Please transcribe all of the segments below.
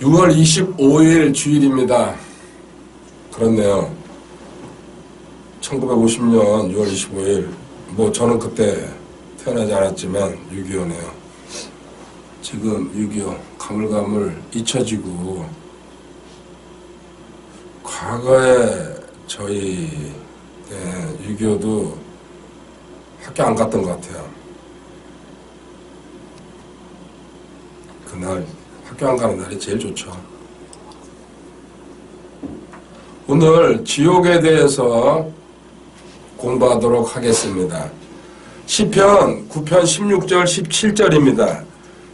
6월 25일 주일입니다. 그렇네요. 1950년 6월 25일. 뭐 저는 그때 태어나지 않았지만 6.25네요. 지금 6.25 가물가물 잊혀지고 과거에 저희 6.25도 학교 안 갔던 것 같아요. 그날 학교 안 가는 날이 제일 좋죠. 오늘 지옥에 대해서 공부하도록 하겠습니다. 시편 9편 16절 17절입니다.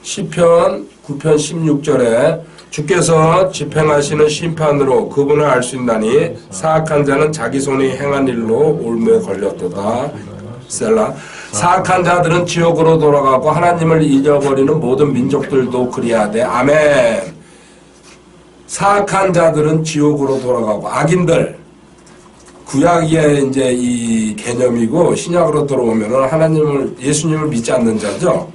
시편 9편 16절에 주께서 집행하시는 심판으로 그분을 알 수 있나니 사악한 자는 자기 손이 행한 일로 올무에 걸렸도다. 셀라. 사악한 자들은 지옥으로 돌아가고 하나님을 잊어버리는 모든 민족들도 그리하되. 아멘. 사악한 자들은 지옥으로 돌아가고, 악인들, 구약의 이제 이 개념이고 신약으로 들어오면은 하나님을, 예수님을 믿지 않는 자죠.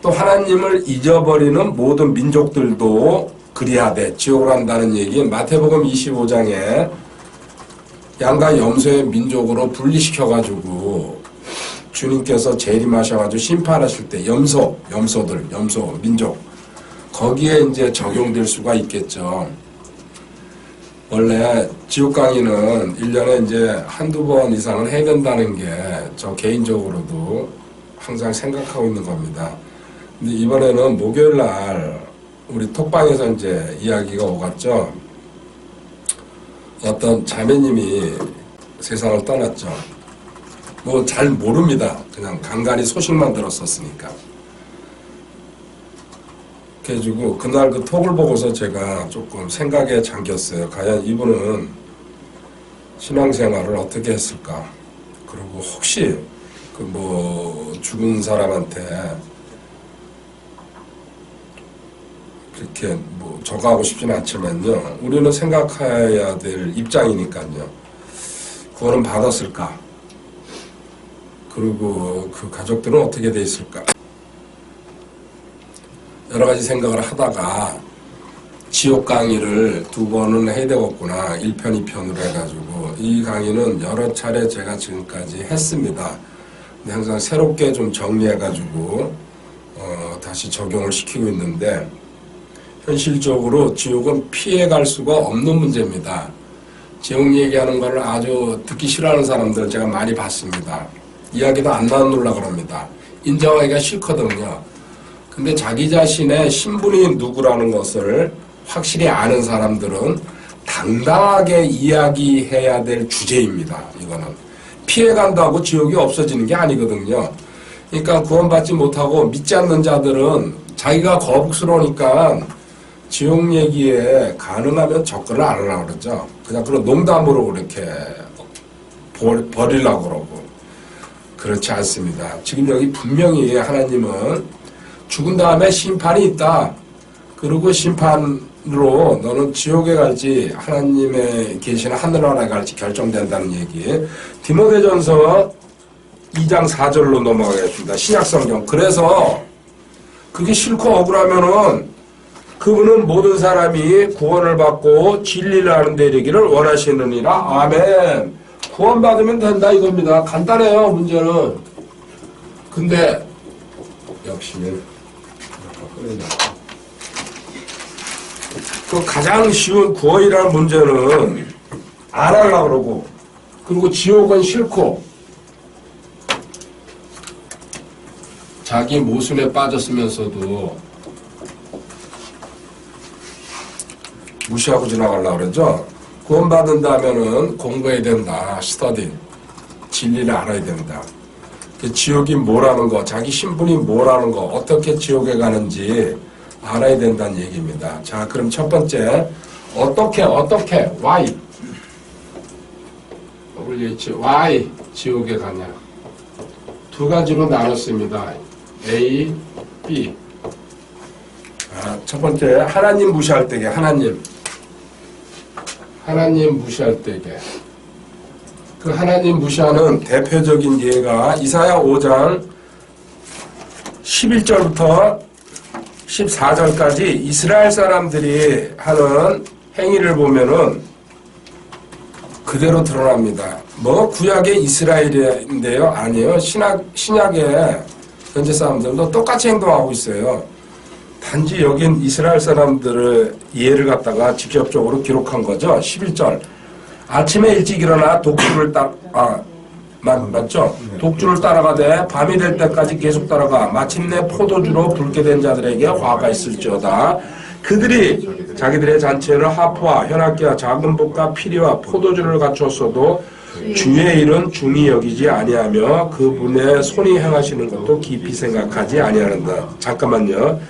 또 하나님을 잊어버리는 모든 민족들도 그리하되 지옥으로 한다는 얘기는 마태복음 25장에 양과 염소의 민족으로 분리시켜가지고 주님께서 재림하셔가지고 심판하실 때 염소들, 민족 거기에 이제 적용될 수가 있겠죠. 원래 지옥 강의는 1년에 이제 한두 번 이상은 해야 된다는 게 저 개인적으로도 항상 생각하고 있는 겁니다. 근데 이번에는 목요일 날 우리 톡방에서 이제 이야기가 오갔죠. 어떤 자매님이 세상을 떠났죠. 뭐 잘 모릅니다. 그냥 간간히 소식만 들었었으니까. 그래가지고 그날 그 톡을 보고서 제가 조금 생각에 잠겼어요. 과연 이분은 신앙생활을 어떻게 했을까? 그리고 혹시 그 뭐 죽은 사람한테 그렇게 뭐 저거하고 싶지는 않지만요. 우리는 생각해야 될 입장이니까요. 구원은 받았을까? 그리고 그 가족들은 어떻게 돼 있을까? 여러 가지 생각을 하다가 지옥 강의를 2번은 해야 되겠구나. 1편, 2편으로 해가지고 이 강의는 여러 차례 제가 지금까지 했습니다. 근데 항상 새롭게 좀 정리해가지고 다시 적용을 시키고 있는데 현실적으로 지옥은 피해갈 수가 없는 문제입니다. 지옥 얘기하는 걸 아주 듣기 싫어하는 사람들 제가 많이 봤습니다. 이야기도 안 나누려고 합니다. 인정하기가 싫거든요. 근데 자기 자신의 신분이 누구라는 것을 확실히 아는 사람들은 당당하게 이야기해야 될 주제입니다. 이거는 피해간다고 지옥이 없어지는 게 아니거든요. 그러니까 구원받지 못하고 믿지 않는 자들은 자기가 거북스러우니까 지옥 얘기에 가능하면 접근을 안 하려고 그러죠. 그냥 그런 농담으로 그렇게 버리려고 그러고. 그렇지 않습니다. 지금 여기 분명히 하나님은 죽은 다음에 심판이 있다. 그리고 심판으로 너는 지옥에 갈지 하나님의 계시는 하늘나라에 갈지 결정된다는 얘기. 디모데전서 2장 4절로 넘어가겠습니다. 신약성경. 그래서 그게 싫고 억울하면은 그분은 모든 사람이 구원을 받고 진리를 아는 데 이르기를 원하시느니라. 아멘. 구원받으면 된다 이겁니다. 간단해요, 문제는. 근데 역시 그 가장 쉬운 구원이라는 문제는 안 하려고 그러고, 그리고 지옥은 싫고 자기 모순에 빠졌으면서도 무시하고 지나가려고 그러죠. 구원받는다면은 공부해야 된다. 스터디. 진리를 알아야 된다. 지옥이 뭐라는 거, 자기 신분이 뭐라는 거, 어떻게 지옥에 가는지 알아야 된다는 얘기입니다. 자, 그럼 첫 번째, 어떻게, why? why 지옥에 가냐? 두 가지로 나눴습니다. A, B. 첫 번째, 하나님 무시할 때게, 하나님 무시할 때게. 그 하나님 무시하는 대표적인 예가 이사야 5장 11절부터 14절까지 이스라엘 사람들이 하는 행위를 보면은 그대로 드러납니다. 뭐 구약의 이스라엘인데요? 아니에요. 신약의 현재 사람들도 똑같이 행동하고 있어요. 단지 여긴 이스라엘 사람들의 예를 갖다가 직접적으로 기록한 거죠. 11절. 아침에 일찍 일어나 맞죠? 독주를 따라가되 밤이 될 때까지 계속 따라가 마침내 포도주로 붉게 된 자들에게 화가 있을지어다. 그들이 자기들의 잔치에는 하프와 현악기와 작은 봇과 피리와 포도주를 갖추었어도 주의 일은 중히 여기지 아니하며 그분의 손이 행하시는 것도 깊이 생각하지 아니하는다. 잠깐만요.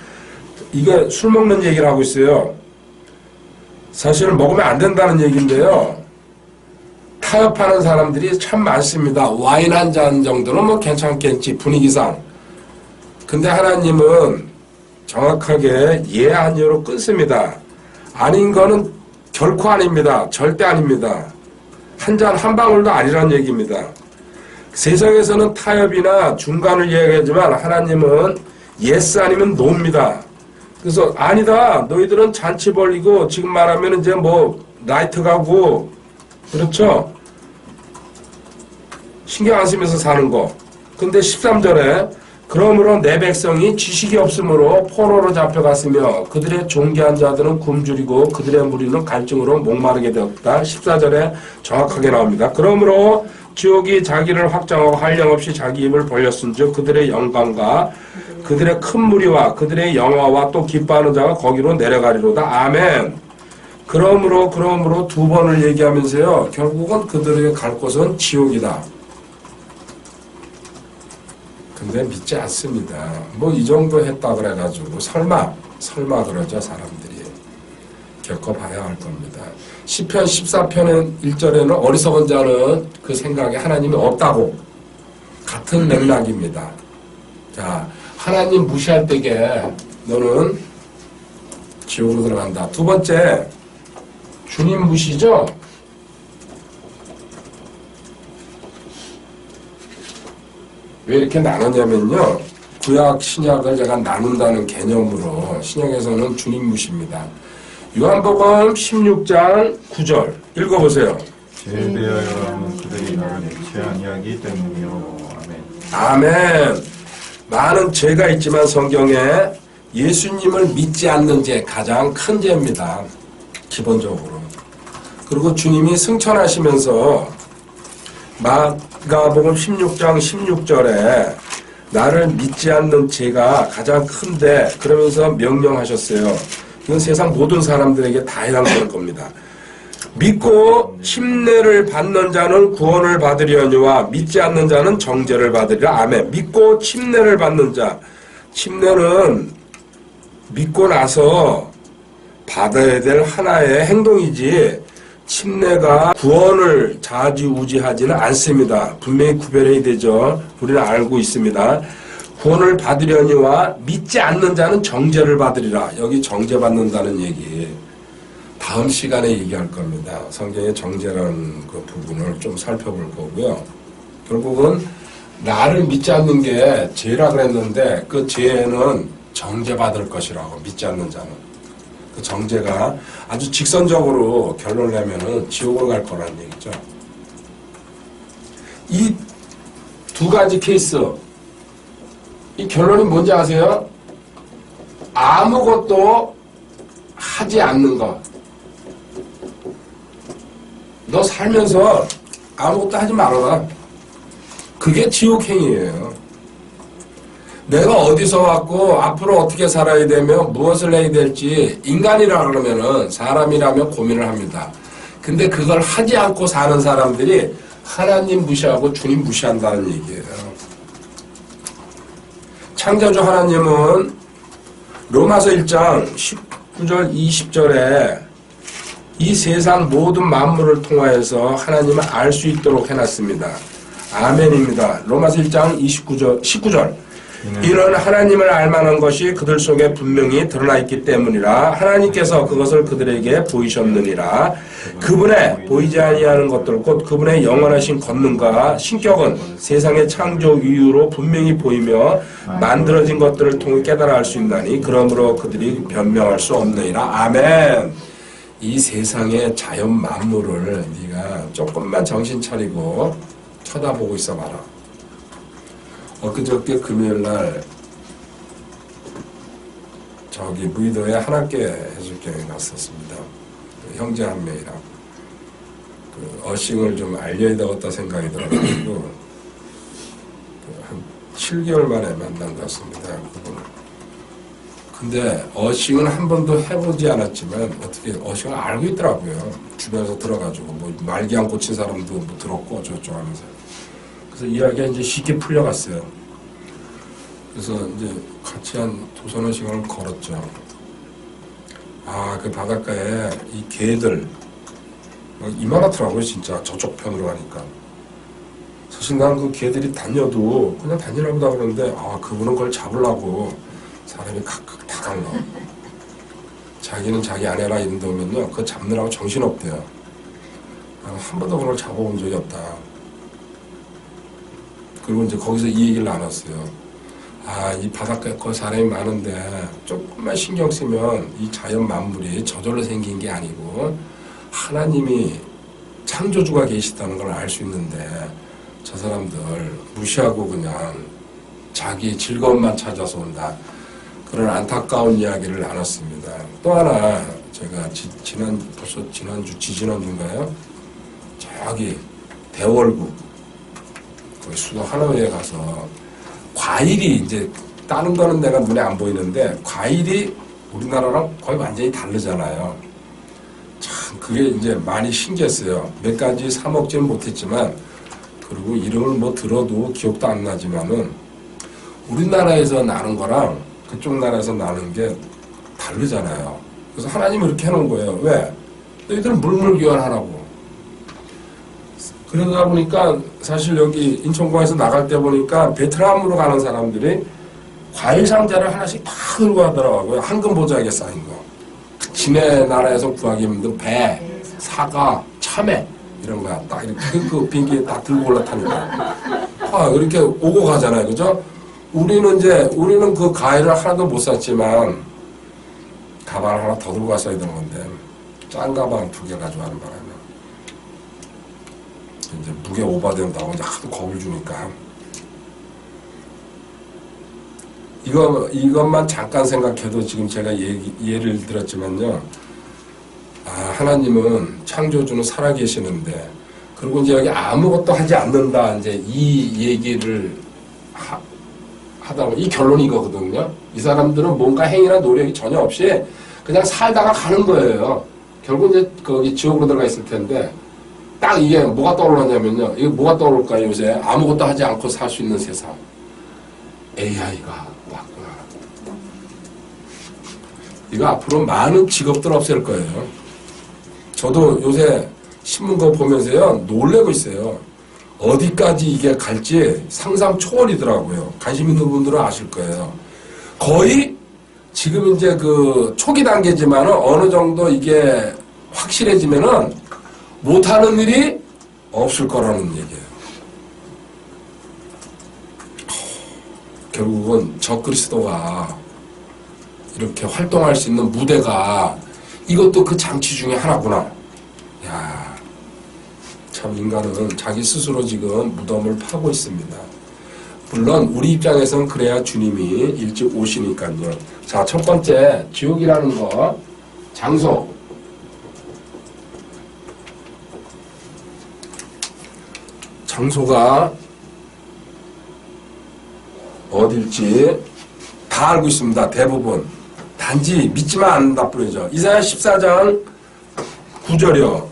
이게 술 먹는 얘기를 하고 있어요. 사실 먹으면 안 된다는 얘기인데요. 타협하는 사람들이 참 많습니다. 와인 한 잔 정도는 뭐 괜찮겠지, 분위기상. 근데 하나님은 정확하게 예 아니요로 끊습니다. 아닌 거는 결코 아닙니다. 절대 아닙니다. 한 잔 한 방울도 아니란 얘기입니다. 세상에서는 타협이나 중간을 이야기하지만 하나님은 예스 아니면 노입니다. 그래서 아니다. 너희들은 잔치 벌리고 지금 말하면 이제 뭐 나이트 가고 그렇죠? 신경 안 쓰면서 사는 거. 근데 13절에 그러므로 내 백성이 지식이 없으므로 포로로 잡혀갔으며 그들의 존귀한 자들은 굶주리고 그들의 무리는 갈증으로 목마르게 되었다. 14절에 정확하게 나옵니다. 그러므로 지옥이 자기를 확장하고 한량없이 자기 입을 벌렸은즉 그들의 영광과 그들의 큰 무리와 그들의 영화와 또 기뻐하는 자가 거기로 내려가리로다. 아멘. 그러므로 두 번을 얘기하면서요. 결국은 그들에게 갈 곳은 지옥이다. 근데 믿지 않습니다. 뭐 이 정도 했다 그래가지고 설마 그러죠. 사람들이. 겪어봐야 할 겁니다. 시편 14편 1절에는 어리석은 자는 그 생각에 하나님이 없다고 같은 맥락입니다. 자, 하나님 무시할 때게 너는 지옥으로 들어간다. 두 번째, 주님 무시죠? 왜 이렇게 나누냐면요. 구약, 신약을 제가 나눈다는 개념으로 신약에서는 주님 무시입니다. 요한복음 16장 9절 읽어보세요. 죄에 대하여 하면 그들이 나를 믿지 아니하기 때문이요. 아멘. 아멘. 많은 죄가 있지만 성경에 예수님을 믿지 않는 죄 가장 큰 죄입니다. 기본적으로. 그리고 주님이 승천하시면서 마가복음 16장 16절에 나를 믿지 않는 죄가 가장 큰데 그러면서 명령하셨어요. 이건 세상 모든 사람들에게 다 해당되는 겁니다. 믿고 침례를 받는 자는 구원을 받으려니와 믿지 않는 자는 정죄를 받으리라. 아멘. 믿고 침례를 받는 자. 침례는 믿고 나서 받아야 될 하나의 행동이지 침례가 구원을 좌지우지하지는 않습니다. 분명히 구별해야 되죠. 우리는 알고 있습니다. 구원을 받으려니와 믿지 않는 자는 정죄를 받으리라. 여기 정죄받는다는 얘기 다음 시간에 얘기할 겁니다. 성경의 정죄라는 그 부분을 좀 살펴볼 거고요. 결국은 나를 믿지 않는 게 죄라 그랬는데 그 죄는 정죄받을 것이라고. 믿지 않는 자는 그 정죄가 아주 직선적으로 결론을 내면은 지옥을 갈 거라는 얘기죠. 이 두 가지 케이스, 이 결론이 뭔지 아세요? 아무것도 하지 않는 것. 너 살면서 아무것도 하지 말아라. 그게 지옥행위예요. 내가 어디서 왔고 앞으로 어떻게 살아야 되며 무엇을 해야 될지 인간이라 그러면은 사람이라면 고민을 합니다. 근데 그걸 하지 않고 사는 사람들이 하나님 무시하고 주님 무시한다는 얘기예요. 창조주 하나님은 로마서 1장 19절 20절에 이 세상 모든 만물을 통하여서 하나님을 알 수 있도록 해놨습니다. 아멘입니다. 로마서 1장 19절 이는 하나님을 알만한 것이 그들 속에 분명히 드러나 있기 때문이라. 하나님께서 그것을 그들에게 보이셨느니라. 그분의 보이지 아니하는 것들 곧 그분의 영원하신 권능과 신격은 세상의 창조 이후로 분명히 보이며 만들어진 것들을 통해 깨달아 알 수 있나니 그러므로 그들이 변명할 수 없느니라. 아멘. 이 세상의 자연 만물을 네가 조금만 정신 차리고 쳐다보고 있어 봐라. 엊그저께 금요일날 저기 무의도에 한학계 해수욕장에 갔었습니다. 그 형제 한 명이랑 그 어싱을 좀 알려야 되겠다 생각이 들어가지고 한 7개월 만에 만난 것 같습니다. 그분을. 근데 어싱은 한 번도 해보지 않았지만 어떻게 어싱을 알고 있더라고요. 주변에서 들어가지고 뭐 말기암 꽂힌 사람도 뭐 들었고 어쩌고저쩌고 하면서. 그래서 이야기가 이제 쉽게 풀려갔어요. 그래서 이제 같이 한 2~3 시간을 걸었죠. 아, 그 바닷가에 이 개들 이만하더라고요, 진짜. 저쪽 편으로 가니까. 사실 난 그 개들이 다녀도 그냥 다니나 보다 그러는데, 아, 그분은 그걸 잡으려고 사람이 각각 다 갈라. 자기는 자기 아내라 이런 데 오면요, 그거 잡느라고 정신없대요. 한 번도 그걸 잡아본 적이 없다. 그리고 이제 거기서 이 얘기를 나눴어요. 아, 이 바닷가에 그 사람이 많은데 조금만 신경 쓰면 이 자연 만물이 저절로 생긴 게 아니고 하나님이 창조주가 계시다는 걸 알 수 있는데 저 사람들 무시하고 그냥 자기 즐거움만 찾아서 온다. 그런 안타까운 이야기를 나눴습니다. 또 하나 제가 지난주인가요? 저기 대월구 거기 수도 하나회에 가서 과일이 이제 다른 거는 내가 눈에 안 보이는데 과일이 우리나라랑 거의 완전히 다르잖아요. 참 그게 이제 많이 신기했어요. 몇 가지 사 먹지는 못했지만 그리고 이름을 뭐 들어도 기억도 안 나지만은 우리나라에서 나는 거랑 그쪽 나라에서 나는 게 다르잖아요. 그래서 하나님이 이렇게 해놓은 거예요. 왜? 너희들은 물물교환하라고. 그러다 보니까 사실 여기 인천공항에서 나갈 때 보니까 베트남으로 가는 사람들이 과일 상자를 하나씩 다 들고 가더라고요. 황금 보자기에 쌓인 거. 지네 나라에서 구하기 힘든 배, 사과, 참외 이런 거야. 딱 이렇게 그 비행기에 딱 들고 올라타니까. 아, 이렇게 오고 가잖아요. 그죠? 우리는 그 과일을 하나도 못 샀지만 가방을 하나 더 들고 갔어야 되는 건데 짠 가방 2개 가져가는 바람에 이제 무게 오버된다고 이제 하도 겁을 주니까 이것만 잠깐 생각해도 지금 제가 예를 들었지만요. 아, 하나님은 창조주는 살아계시는데 그리고 이제 여기 아무것도 하지 않는다 이제 이 얘기를 하다 보니 이 결론이 이거거든요. 이 사람들은 뭔가 행위나 노력이 전혀 없이 그냥 살다가 가는 거예요. 결국 이제 거기 지옥으로 들어가 있을 텐데 딱 이게 뭐가 떠올랐냐면요. 이게 뭐가 떠오를까요? 요새 아무것도 하지 않고 살 수 있는 세상. AI가 왔구나. 이거 앞으로 많은 직업들 없앨 거예요. 저도 요새 신문 거 보면서요. 놀래고 있어요. 어디까지 이게 갈지 상상 초월이더라고요. 관심 있는 분들은 아실 거예요. 거의 지금 이제 그 초기 단계지만은 어느 정도 이게 확실해지면은 못하는 일이 없을 거라는 얘기예요. 결국은 적그리스도가 이렇게 활동할 수 있는 무대가 이것도 그 장치 중에 하나구나. 야, 참 인간은 자기 스스로 지금 무덤을 파고 있습니다. 물론 우리 입장에서는 그래야 주님이 일찍 오시니까요. 자, 첫 번째 지옥이라는 거 장소. 장소가 어딜지 다 알고 있습니다. 대부분. 단지 믿지만 않는다 뿐이죠. 이사야 14장 9절이요.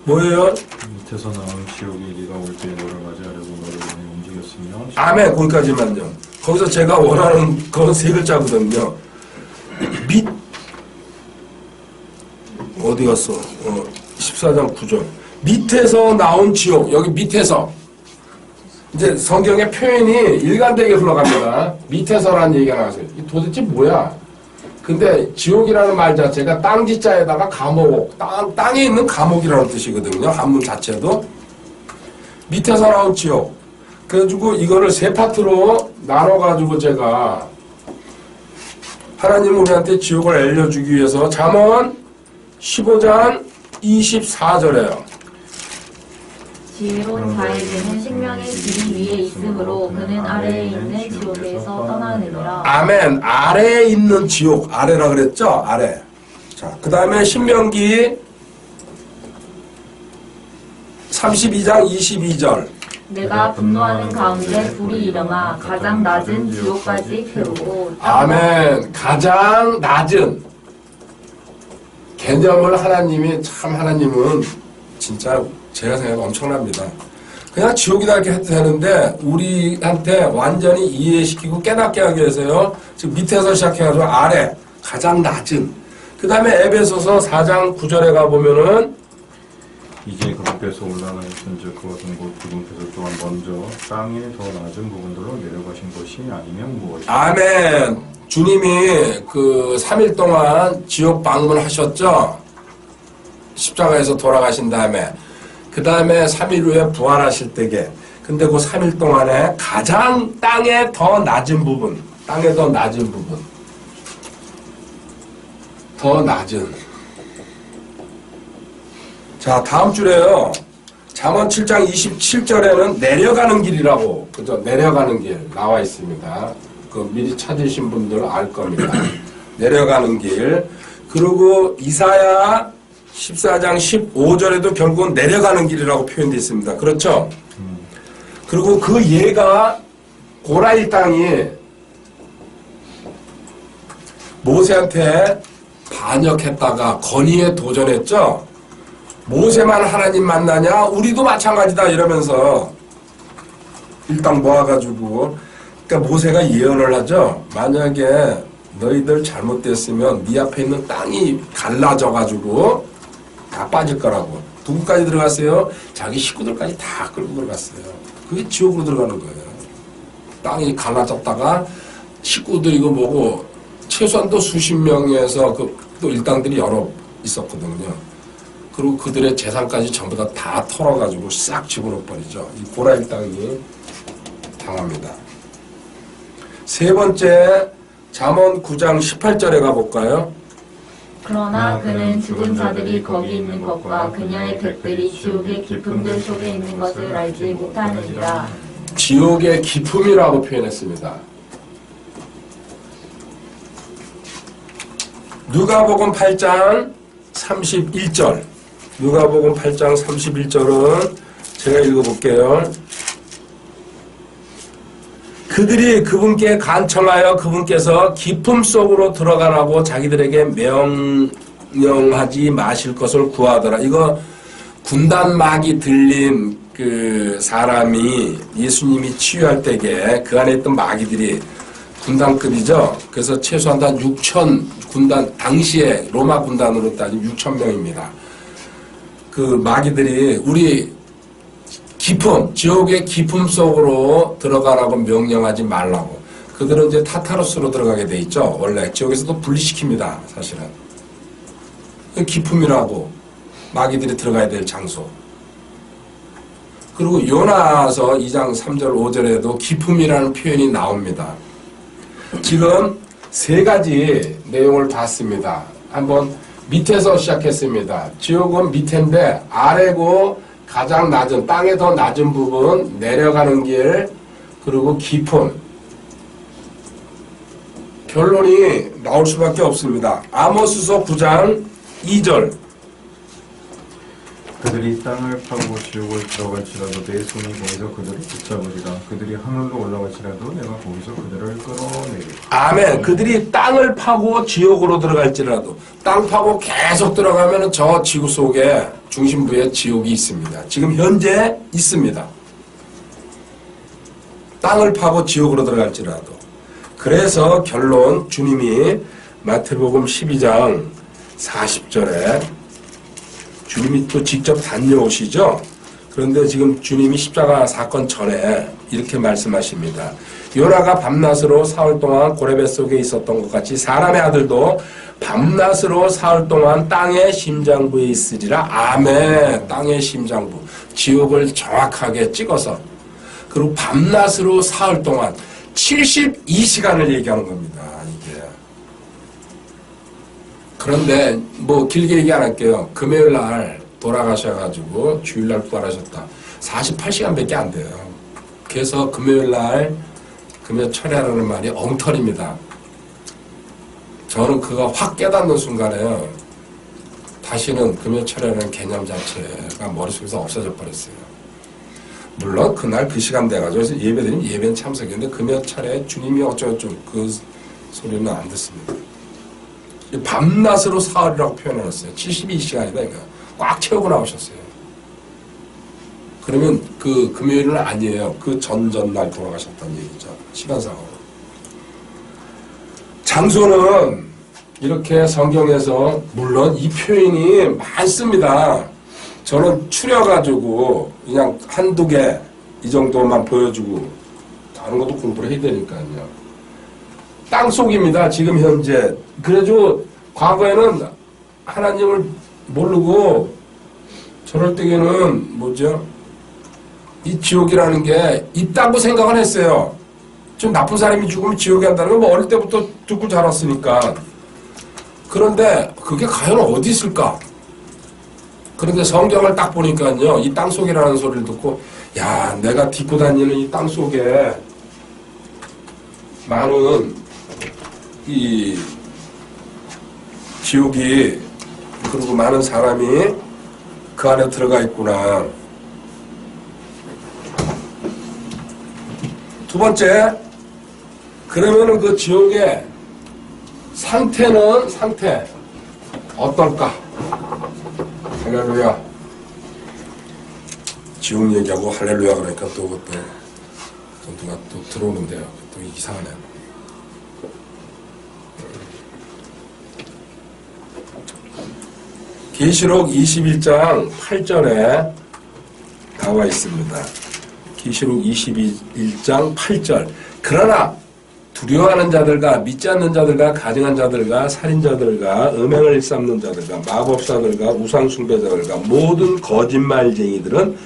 뭐예요? 밑에서 나온 지옥이 네가 올 때 너를 맞이하려고 너를 위해 움직였으며 아멘. 거기까지만요. 거기서 제가 원하는 그건 3글자거든요. 어디 갔어? 14장 9절. 밑에서 나온 지옥. 여기 밑에서. 이제 성경의 표현이 일관되게 흘러갑니다. 밑에서라는 얘기가 나왔어요. 이게 도대체 뭐야? 근데 지옥이라는 말 자체가 땅지자에다가 감옥, 땅에 있는 감옥이라는 뜻이거든요. 한문 자체도. 밑에서 나온 지옥. 그래가지고 이거를 세 파트로 나눠가지고 제가 하나님 우리한테 지옥을 알려주기 위해서 잠언 15장 24절에요. 지혜로운 자에게는 생명의 길이 위에 있으므로 그는 아래에 있는 지옥에서 떠나느니라. 아멘. 아래에 있는 지옥. 아래라 그랬죠? 아래. 자, 그 다음에 신명기 32장 22절. 내가 분노하는 가운데 불이 일어나 가장 낮은 지옥까지 태우고. 아멘. 가장 낮은 개념을 하나님이 참 하나님은 진짜 제가 생각하면 엄청납니다. 그냥 지옥이다 이렇게 해도 되는데 우리한테 완전히 이해시키고 깨닫게 하기 위해서요. 지금 밑에서 시작해가지고 아래 가장 낮은. 그 다음에 에베소서 4장 9절에 가보면은 이제 그분께서 올라가신즉 그것은 곧 그분께서 또한 먼저 땅에 더 낮은 부분들로 내려가신 것이 아니면 무엇이냐. 아멘. 주님이 그 3일 동안 지옥 방문하셨죠. 십자가에서 돌아가신 다음에 그 다음에 3일 후에 부활하실 때게. 근데 그 3일 동안에 가장 땅에 더 낮은 부분, 땅에 더 낮은 부분, 더 낮은. 자, 다음 줄에요. 잠언 7장 27절에는 내려가는 길이라고, 그죠? 내려가는 길 나와 있습니다. 그 미리 찾으신 분들 알 겁니다. 내려가는 길. 그리고 이사야 14장 15절에도 결국은 내려가는 길이라고 표현되어 있습니다. 그렇죠? 그리고 그 예가 고라일 땅이 모세한테 반역했다가 건의에 도전했죠? 모세만 하나님 만나냐? 우리도 마찬가지다 이러면서 일당 모아가지고 그러니까 모세가 예언을 하죠. 만약에 너희들 잘못됐으면 네 앞에 있는 땅이 갈라져가지고 다 빠질 거라고. 누구까지 들어갔어요? 자기 식구들까지 다 끌고 들어갔어요. 그게 지옥으로 들어가는 거예요. 땅이 갈라졌다가 식구들 이거 뭐고 최소한 또 수십 명에서 또 일당들이 여러 있었거든요. 그리고 그들의 재산까지 전부 다 털어가지고 싹 집어넣어버리죠. 이 고라일 땅이 당합니다. 세 번째 잠언 9장 18절에 가볼까요? 그러나 그는 죽은 자들이 거기 있는 것과 그녀의 백들이 지옥의 깊음들 속에 있는 것을 알지 못하느니라. 지옥의 깊음이라고 표현했습니다. 누가복음 8장 31절. 누가복음 8장 31절은 제가 읽어볼게요. 그들이 그분께 간청하여 그분께서 깊음 속으로 들어가라고 자기들에게 명령하지 마실 것을 구하더라. 이거 군단막이 들린 그 사람이 예수님이 치유할 때에 그 안에 있던 마귀들이 군단급이죠. 그래서 최소한 한 6천 군단, 당시에 로마 군단으로 따지면 6천 명입니다. 그 마귀들이 우리 깊음, 지옥의 깊음 속으로 들어가라고 명령하지 말라고. 그들은 이제 타타로스로 들어가게 돼 있죠. 원래 지옥에서도 분리시킵니다. 사실은. 깊음이라고 마귀들이 들어가야 될 장소. 그리고 요나서 2장 3절 5절에도 깊음이라는 표현이 나옵니다. 지금 세 가지 내용을 봤습니다. 한번 밑에서 시작했습니다. 지옥은 밑인데 아래고 가장 낮은 땅에 더 낮은 부분 내려가는 길 그리고 깊음 결론이 나올 수밖에 없습니다. 아모스서 9장 2절 그들이 땅을 파고 지옥을 들어갈지라도 내 손이 거기서 그들을 붙잡으리라. 그들이 하늘로 올라갈지라도 내가 거기서 그들을 끌어내리라. 아멘. 그들이 땅을 파고 지옥으로 들어갈지라도 땅 파고 계속 들어가면 저 지구 속에 중심부에 지옥이 있습니다. 지금 현재 있습니다. 땅을 파고 지옥으로 들어갈지라도. 그래서 결론 주님이 마태복음 12장 40절에 주님이 또 직접 다녀오시죠. 그런데 지금 주님이 십자가 사건 전에 이렇게 말씀하십니다. 요나가 밤낮으로 사흘 동안 고레배 속에 있었던 것 같이 사람의 아들도 밤낮으로 사흘 동안 땅의 심장부에 있으리라. 아멘. 땅의 심장부. 지옥을 정확하게 찍어서. 그리고 밤낮으로 사흘 동안 72시간을 얘기하는 겁니다. 이게. 그런데 뭐 길게 얘기 안 할게요. 금요일 날 돌아가셔가지고 주일날 부활하셨다. 48시간밖에 안 돼요. 그래서 금요일 날 금요 철야라는 말이 엉터리입니다. 저는 그거 확 깨닫는 순간에요. 다시는 금요 철야라는 개념 자체가 머릿속에서 없어져 버렸어요. 물론 그날 그 시간 돼가지고 예배드리면 예배는 참석했는데 금요 철야에 주님이 어쩌고저쩌고 그 소리는 안 듣습니다. 밤낮으로 사흘이라고 표현해놨어요. 72시간이다 이거. 꽉 채우고 나오셨어요. 그러면 그 금요일은 아니에요. 그 전전날 돌아가셨다는 얘기죠. 시간상으로. 장소는 이렇게 성경에서 물론 이 표현이 많습니다. 저는 추려가지고 그냥 한두 개 이 정도만 보여주고 다른 것도 공부를 해야 되니까요. 땅속입니다. 지금 현재. 그래도 과거에는 하나님을 모르고 저럴 때에는 뭐죠? 이 지옥이라는 게 있다고 생각을 했어요. 좀 나쁜 사람이 죽으면 지옥에 간다는 건 뭐 어릴 때부터 듣고 자랐으니까. 그런데 그게 과연 어디 있을까? 그런데 성경을 딱 보니까요. 이 땅속이라는 소리를 듣고 야, 내가 딛고 다니는 이 땅속에 많은 이 지옥이 그리고 많은 사람이 그 안에 들어가 있구나. 두 번째, 그러면은 그 지옥의 상태 어떨까? 할렐루야. 지옥 얘기하고 할렐루야 그러니까 또 그것도 누가 또 들어오는데요. 또 이상하네요. 계시록 21장 8절에 나와 있습니다. 계시록 21장 8절. 그러나 두려워하는 자들과 믿지 않는 자들과 가증한 자들과 살인자들과 음행을 일삼는 자들과 마법사들과 우상숭배자들과 모든 거짓말쟁이들은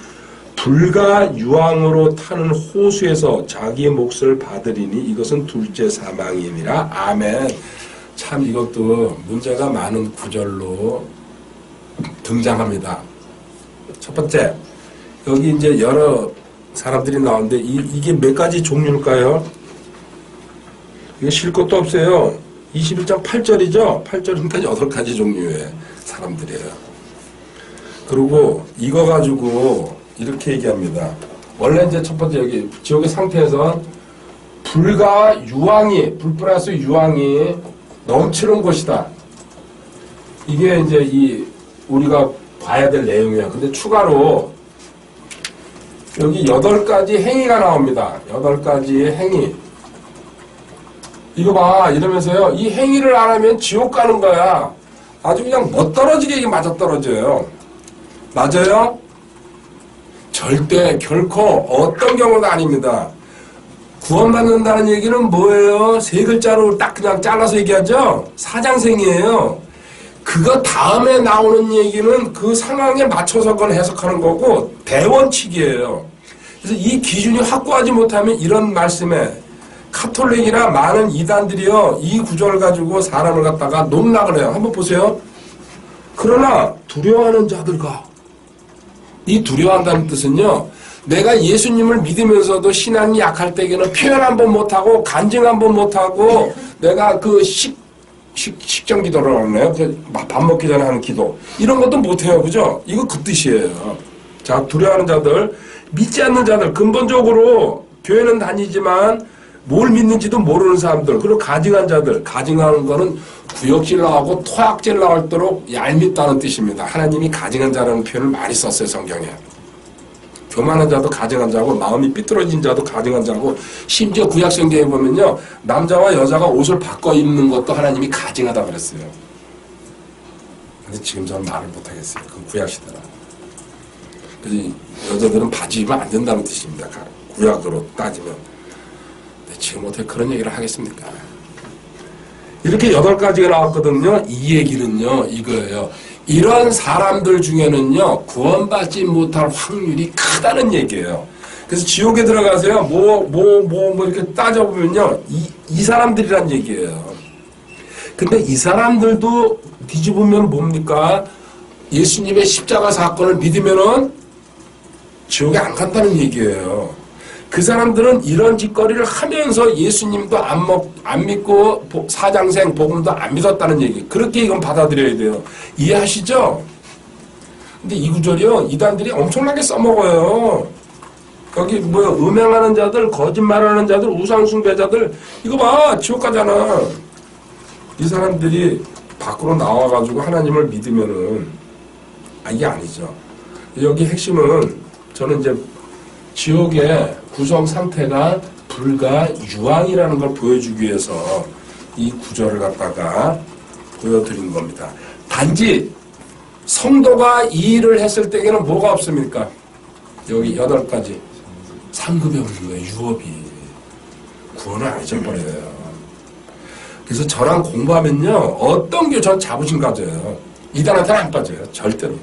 불과 유황으로 타는 호수에서 자기의 몫을 받으리니 이것은 둘째 사망이니라. 아멘. 참 이것도 문제가 많은 구절로 등장합니다. 첫 번째, 여기 이제 여러 사람들이 나오는데 이게 몇 가지 종류일까요? 이거 쉴 것도 없어요. 21장 8절이죠? 8절이니까 8가지 종류의 사람들이에요. 그리고 이거 가지고 이렇게 얘기합니다. 원래 이제 첫 번째 여기 지옥의 상태에서 불과 유황이, 불 플러스 유황이 넘치는 곳이다. 이게 이제 우리가 봐야 될 내용이에요. 근데 추가로 여기 8가지 행위가 나옵니다. 8가지의 행위. 이거 봐 이러면서요. 이 행위를 안 하면 지옥 가는 거야. 아주 그냥 멋떨어지게 이게 맞아떨어져요. 맞아요? 절대 결코 어떤 경우도 아닙니다. 구원받는다는 얘기는 뭐예요? 3글자로 딱 그냥 잘라서 얘기하죠? 사장생이에요. 그거 다음에 나오는 얘기는 그 상황에 맞춰서 그걸 해석하는 거고 대원칙이에요. 그래서 이 기준이 확고하지 못하면 이런 말씀에 카톨릭이나 많은 이단들이요 이 구절을 가지고 사람을 갖다가 농락을 해요. 한번 보세요. 그러나 두려워하는 자들과 이 두려워한다는 뜻은요 내가 예수님을 믿으면서도 신앙이 약할 때에는 표현 한번 못하고 간증 한번 못하고 내가 그 식전 기도를 하네요. 밥 먹기 전에 하는 기도 이런 것도 못해요. 그죠? 이거 그 뜻이에요. 자, 두려워하는 자들, 믿지 않는 자들, 근본적으로 교회는 다니지만 뭘 믿는지도 모르는 사람들, 그리고 가증한 자들, 가증하는 거는 구역질 나가고 토악질 나갈도록 얄밉다는 뜻입니다. 하나님이 가증한 자라는 표현을 많이 썼어요, 성경에. 교만한 자도 가증한 자고 마음이 삐뚤어진 자도 가증한 자고 심지어 구약 성경에 보면요 남자와 여자가 옷을 바꿔 입는 것도 하나님이 가증하다 그랬어요. 근데 지금 저는 말을 못하겠어요. 그 구약 시대라. 그래서 여자들은 바지 입으면 안 된다는 뜻입니다. 구약으로 따지면. 근데 지금 어떻게 그런 얘기를 하겠습니까? 이렇게 8가지가 나왔거든요. 이 얘기는요, 이거예요. 이런 사람들 중에는요, 구원받지 못할 확률이 크다는 얘기예요. 그래서 지옥에 들어가서요, 이렇게 따져보면요, 이 사람들이란 얘기예요. 근데 이 사람들도 뒤집으면 뭡니까? 예수님의 십자가 사건을 믿으면은 지옥에 안 간다는 얘기예요. 그 사람들은 이런 짓거리를 하면서 예수님도 안 믿고 사장생 복음도 안 믿었다는 얘기. 그렇게 이건 받아들여야 돼요. 이해하시죠? 근데 이 구절이요, 이단들이 엄청나게 써먹어요. 거기 음행하는 자들, 거짓말하는 자들, 우상숭배자들, 이거 봐, 지옥 가잖아. 이 사람들이 밖으로 나와가지고 하나님을 믿으면은, 이게 아니죠. 여기 핵심은 저는 이제 지옥의 구성 상태가 불과 유황이라는 걸 보여주기 위해서 이 구절을 갖다가 보여드린 겁니다. 단지 성도가 이 일을 했을 때에는 뭐가 없습니까? 여기 8가지. 상급이 없는 거예요. 유업이. 구원을 안 해줘버려요. 그래서 저랑 공부하면요, 어떤 게 전 자부심 가져요. 이단한테는 안 빠져요. 절대로.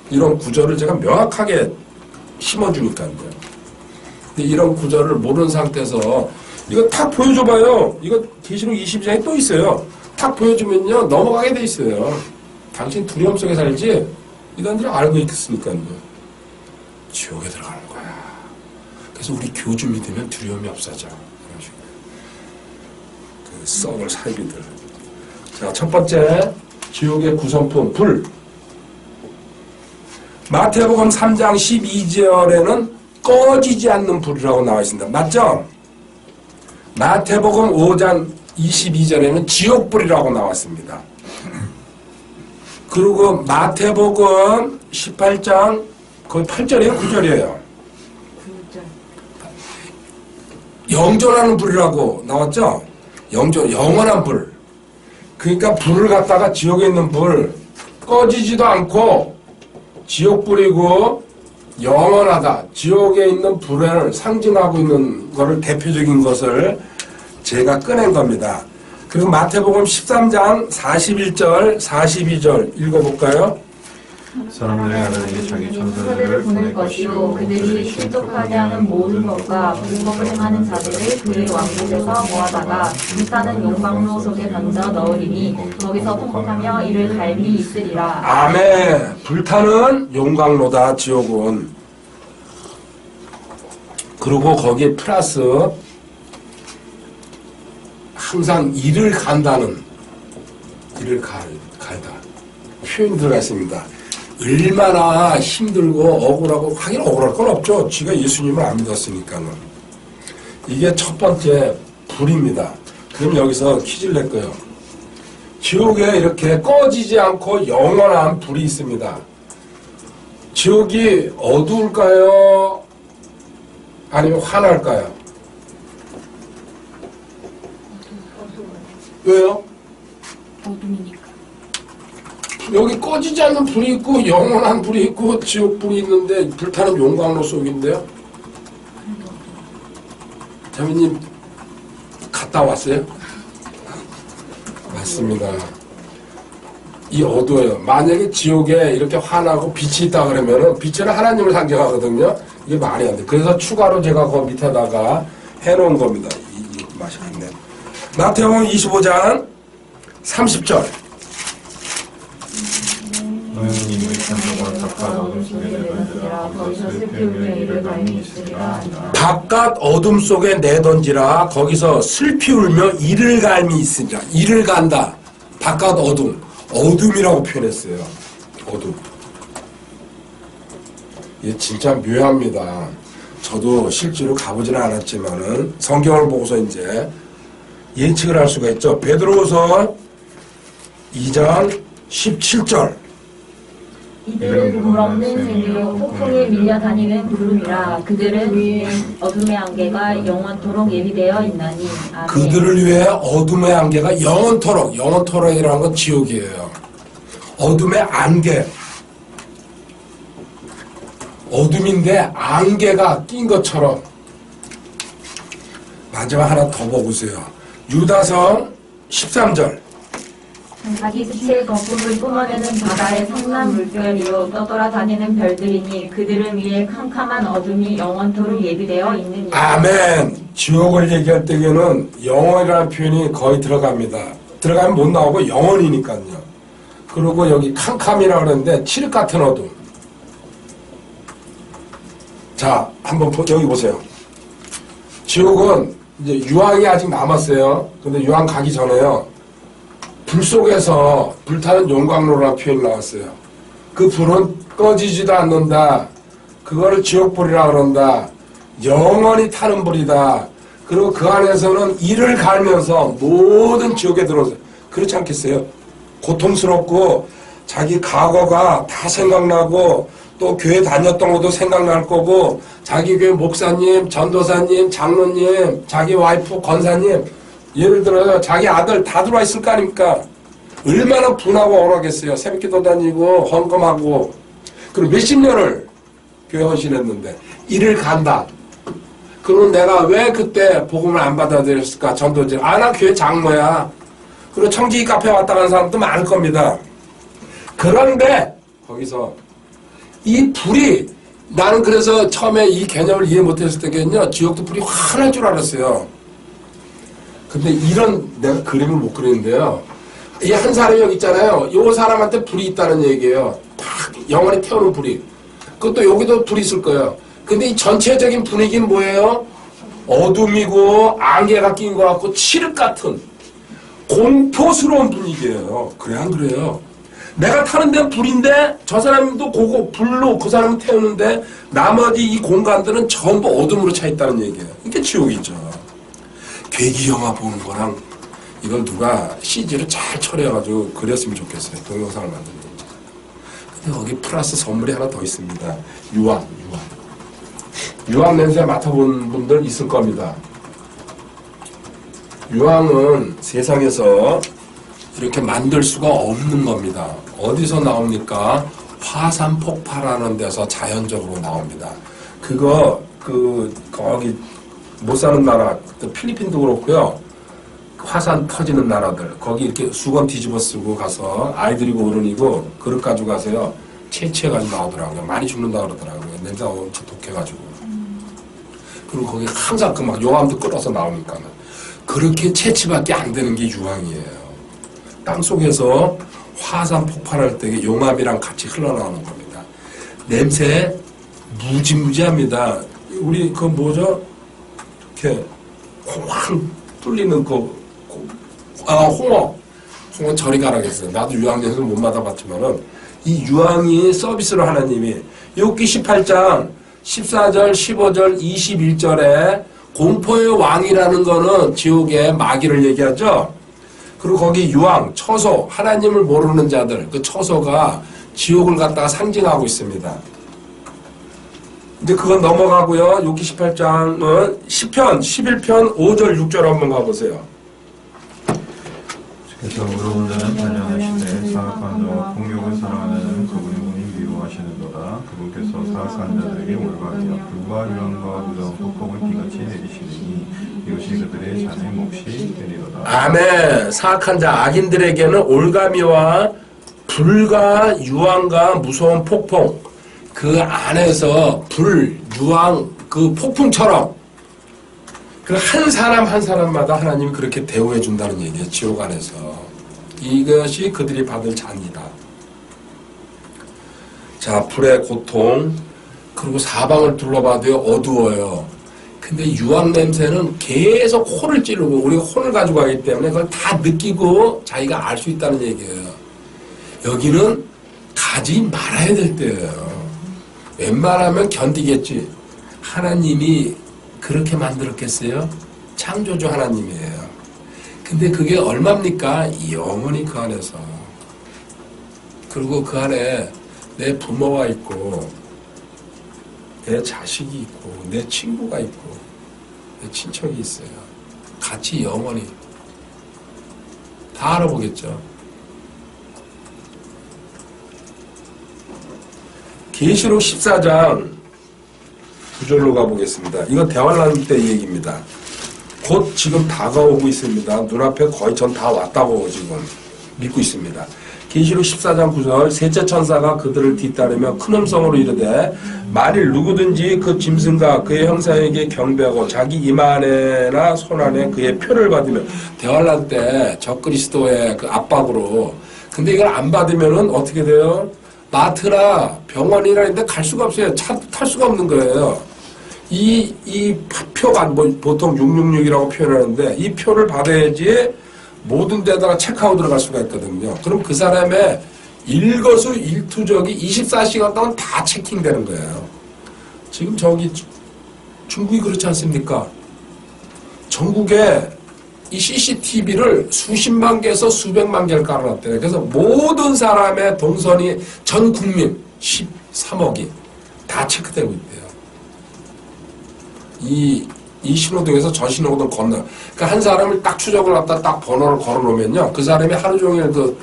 이런 구절을 제가 명확하게 심어주니까요. 근데 이런 구절을 모르는 상태에서 이거 탁 보여줘봐요. 이거 계시록 22장에 또 있어요. 탁 보여주면요, 넘어가게 돼 있어요. 당신 두려움 속에 살지? 이단들이 알고 있겠으니까요. 지옥에 들어가는 거야. 그래서 우리 교주 믿으면 두려움이 없어져. 그 썩을 사이비들. 자, 첫 번째, 지옥의 구성품, 불. 마태복음 3장 12절에는 꺼지지 않는 불이라고 나와 있습니다. 맞죠? 마태복음 5장 22절에는 지옥불이라고 나왔습니다. 그리고 마태복음 18장 거의 8절이에요? 9절이에요? 9절. 영존하는 불이라고 나왔죠? 영원한 불. 그러니까 불을 갖다가 지옥에 있는 불, 꺼지지도 않고 지옥불이고 영원하다. 지옥에 있는 불을 상징하고 있는 것을 대표적인 것을 제가 꺼낸 겁니다. 그리고 마태복음 13장 41절, 42절 읽어볼까요? 사람들의 나라에게 자기 천사들을 보낼 것이요 그들이 실족하지 않은 모든 것과 불법을 행하는 자들을 그의 왕국에서 모아다가 불타는 용광로 속에 던져 넣으리니 거기서 통곡하며 이를 갈미 있으리라. 아멘. 불타는 용광로다, 지옥은. 그리고 거기에 플러스 항상 이를 간다는, 이를 갈다 표현이 들어가 있습니다. 얼마나 힘들고 억울하고, 하긴 억울할 건 없죠. 지가 예수님을 안 믿었으니까는. 이게 첫 번째 불입니다. 그럼 여기서 퀴즈를 낼 거예요. 지옥에 이렇게 꺼지지 않고 영원한 불이 있습니다. 지옥이 어두울까요? 아니면 환할까요? 왜요? 어둠이니까. 여기 꺼지지 않는 불이 있고 영원한 불이 있고 지옥불이 있는데 불타는 용광로 속인데요. 자매님 갔다 왔어요? 맞습니다. 이 어두워요. 만약에 지옥에 이렇게 환하고 빛이 있다 그러면은 빛은 하나님을 상징하거든요. 이게 말이 안 돼. 그래서 추가로 제가 그 밑에다가 해놓은 겁니다. 이 맛있겠네. 마태복음 25장 30절. 너희는 이미 천사가 바깥 어둠 속에 내던지라 거기서 슬피 울며 이를 갈미 있으리라. 바깥 어둠 속에 내던지라 거기서 슬피 울며 이를 갈미 있으리라. 이를 간다. 바깥 어둠. 어둠이라고 표현했어요. 어둠. 이게 진짜 묘합니다. 저도 실제로 가보지는 않았지만은 성경을 보고서 이제 예측을 할 수가 있죠. 베드로후서 2장 17절. 이들은 불없는 생기로 폭풍에 밀려다니는 구름이라 그들을 위해 어둠의 안개가 영원토록 예비되어 있나니. 아멘. 그들을 위해 어둠의 안개가 영원토록이라는 건 지옥이에요. 어둠의 안개. 어둠인데 안개가 낀 것처럼. 마지막 하나 더 보고세요. 유다서 13절. 자기 빛의 거품을 뿜어내는 바다의 성난 물결이요 떠돌아다니는 별들이니 그들을 위해 캄캄한 어둠이 영원토록 예비되어 있느니라. 아멘. 지옥을 얘기할 때에는 영원이라는 표현이 거의 들어갑니다. 들어가면 못 나오고 영원이니까요. 그리고 여기 캄캄이라고 그러는데 칠흑 같은 어둠. 자, 한번 여기 보세요. 지옥은 이제 유황이 아직 남았어요. 근데 유황 가기 전에요. 불 속에서 불타는 용광로라는 표현이 나왔어요. 그 불은 꺼지지도 않는다. 그거를 지옥불이라 그런다. 영원히 타는 불이다. 그리고 그 안에서는 이를 갈면서 모든 지옥에 들어오세요. 그렇지 않겠어요? 고통스럽고 자기 과거가 다 생각나고 또 교회 다녔던 것도 생각날 거고 자기 교회 목사님, 전도사님, 장로님, 자기 와이프, 권사님 예를 들어서 자기 아들 다 들어와 있을 거 아닙니까? 얼마나 분하고 억울하겠어요. 새벽기도 다니고 헌금하고 그리고 몇십 년을 교회 헌신했는데 이를 간다. 그러면 내가 왜 그때 복음을 안 받아들였을까? 전도지. 나 교회 장로야. 그리고 청지기 카페 왔다 간 사람도 많을 겁니다. 그런데 거기서 이 불이 나는 그래서 처음에 이 개념을 이해 못했을 때는요. 지옥도 불이 환할 줄 알았어요. 근데 이런 내가 그림을 못 그리는데요. 이 한 사람이 여기 있잖아요. 요 사람한테 불이 있다는 얘기예요. 팍 영원히 태우는 불이. 그것도 여기도 불이 있을 거예요. 근데 이 전체적인 분위기는 뭐예요? 어둠이고 안개가 낀 것 같고 칠흑 같은 공포스러운 분위기예요. 그래 안 그래요? 내가 타는 데는 불인데 저 사람도 그거 불로 그 사람을 태우는데 나머지 이 공간들은 전부 어둠으로 차 있다는 얘기예요. 이게 지옥이죠. 괴기 영화 보는 거랑 이걸 누가 CG로 잘 처리해가지고 그렸으면 좋겠어요. 동영상을 만드는 거. 근데 거기 플러스 선물이 하나 더 있습니다. 유황. 유황 냄새 맡아본 분들 있을 겁니다. 유황은 세상에서 이렇게 만들 수가 없는 겁니다. 어디서 나옵니까? 화산 폭발하는 데서 자연적으로 나옵니다. 거기 못 사는 나라, 필리핀도 그렇고요. 화산 터지는 나라들, 거기 이렇게 수건 뒤집어 쓰고 가서 아이들이고 어른이고 그릇 가지고 가세요. 채취해가지고 나오더라고요. 많이 죽는다 그러더라고요. 냄새가 엄청 독해가지고. 그리고 거기 항상 그 막 용암도 끓어서 나오니까. 그렇게 채취밖에 안 되는 게 유황이에요. 땅속에서 화산 폭발할 때 용암이랑 같이 흘러나오는 겁니다. 냄새 무지무지합니다. 우리 그 뭐죠? 이렇게 황 뚫리는 홍어 저리 가라겠어요. 나도 유황 냄새 못 맡아봤지만은 이 유황이 서비스로 하나님이 욥기 18장 14절, 15절, 21절에 공포의 왕이라는 거는 지옥의 마귀를 얘기하죠. 그리고 거기 유황, 처소, 하나님을 모르는 자들, 그 처소가 지옥을 갖다가 상징하고 있습니다. 이제 그건 넘어가고요. 욥기 18장은 10편, 11편, 5절, 6절 한번 가보세요. 그래서 의로운 자는 찬양하시되 사악한 자와 폭력을 사랑하는 그분의 분이 미워하시는도다. 그분께서 사악한 자들에게 올가며 불과 유황과 무더운 폭풍을 비같이 내리시느니 이것이 그들의 자네 몫이 되리로다. 아멘. 사악한 자 악인들에게는 올가미와 불과 유황과 무서운 폭풍, 그 안에서 불, 유황, 그 폭풍처럼 그 한 사람 한 사람마다 하나님이 그렇게 대우해 준다는 얘기예요. 지옥 안에서. 이것이 그들이 받을 잔이다. 자, 불의 고통, 그리고 사방을 둘러봐도 어두워요. 근데 유황 냄새는 계속 코를 찌르고 우리가 혼을 가지고 가기 때문에 그걸 다 느끼고 자기가 알 수 있다는 얘기예요. 여기는 가지 말아야 될 때예요. 웬만하면 견디겠지. 하나님이 그렇게 만들었겠어요? 창조주 하나님이에요. 근데 그게 얼마입니까? 영원히 그 안에서. 그리고 그 안에 내 부모가 있고 내 자식이 있고 내 친구가 있고 내 친척이 있어요. 같이 영원히 다 알아보겠죠. 계시록 14장 9절로 가보겠습니다. 이거 대환란 때 얘기입니다. 곧 지금 다가오고 있습니다. 눈앞에 거의 전 다 왔다고 지금 믿고 있습니다. 계시록 14장 9절 셋째 천사가 그들을 뒤따르며 큰 음성으로 이르되 만일 누구든지 그 짐승과 그의 형상에게 경배하고 자기 이마 안에나 손 안에 그의 표를 받으면 대환란 때 적그리스도의 그 압박으로 근데 이걸 안 받으면은 어떻게 돼요? 마트나 병원이나 이런 데 갈 수가 없어요. 차 탈 수가 없는 거예요. 이 표가 뭐 보통 666이라고 표현하는데 이 표를 받아야지 모든 데다가 체크아웃 들어갈 수가 있거든요. 그럼 그 사람의 일거수일투족이 24시간 동안 다 체킹되는 거예요. 지금 저기 중국이 그렇지 않습니까? 전국에 이 CCTV를 수십만 개에서 수백만 개를 깔아놨대요. 그래서 모든 사람의 동선이 전 국민 13억이 다 체크되고 있대요. 이 신호등에서 저 신호등 건너. 그러니까 한 사람을 딱 추적을 갖다 딱 번호를 걸어놓으면요. 그 사람이 하루 종일 그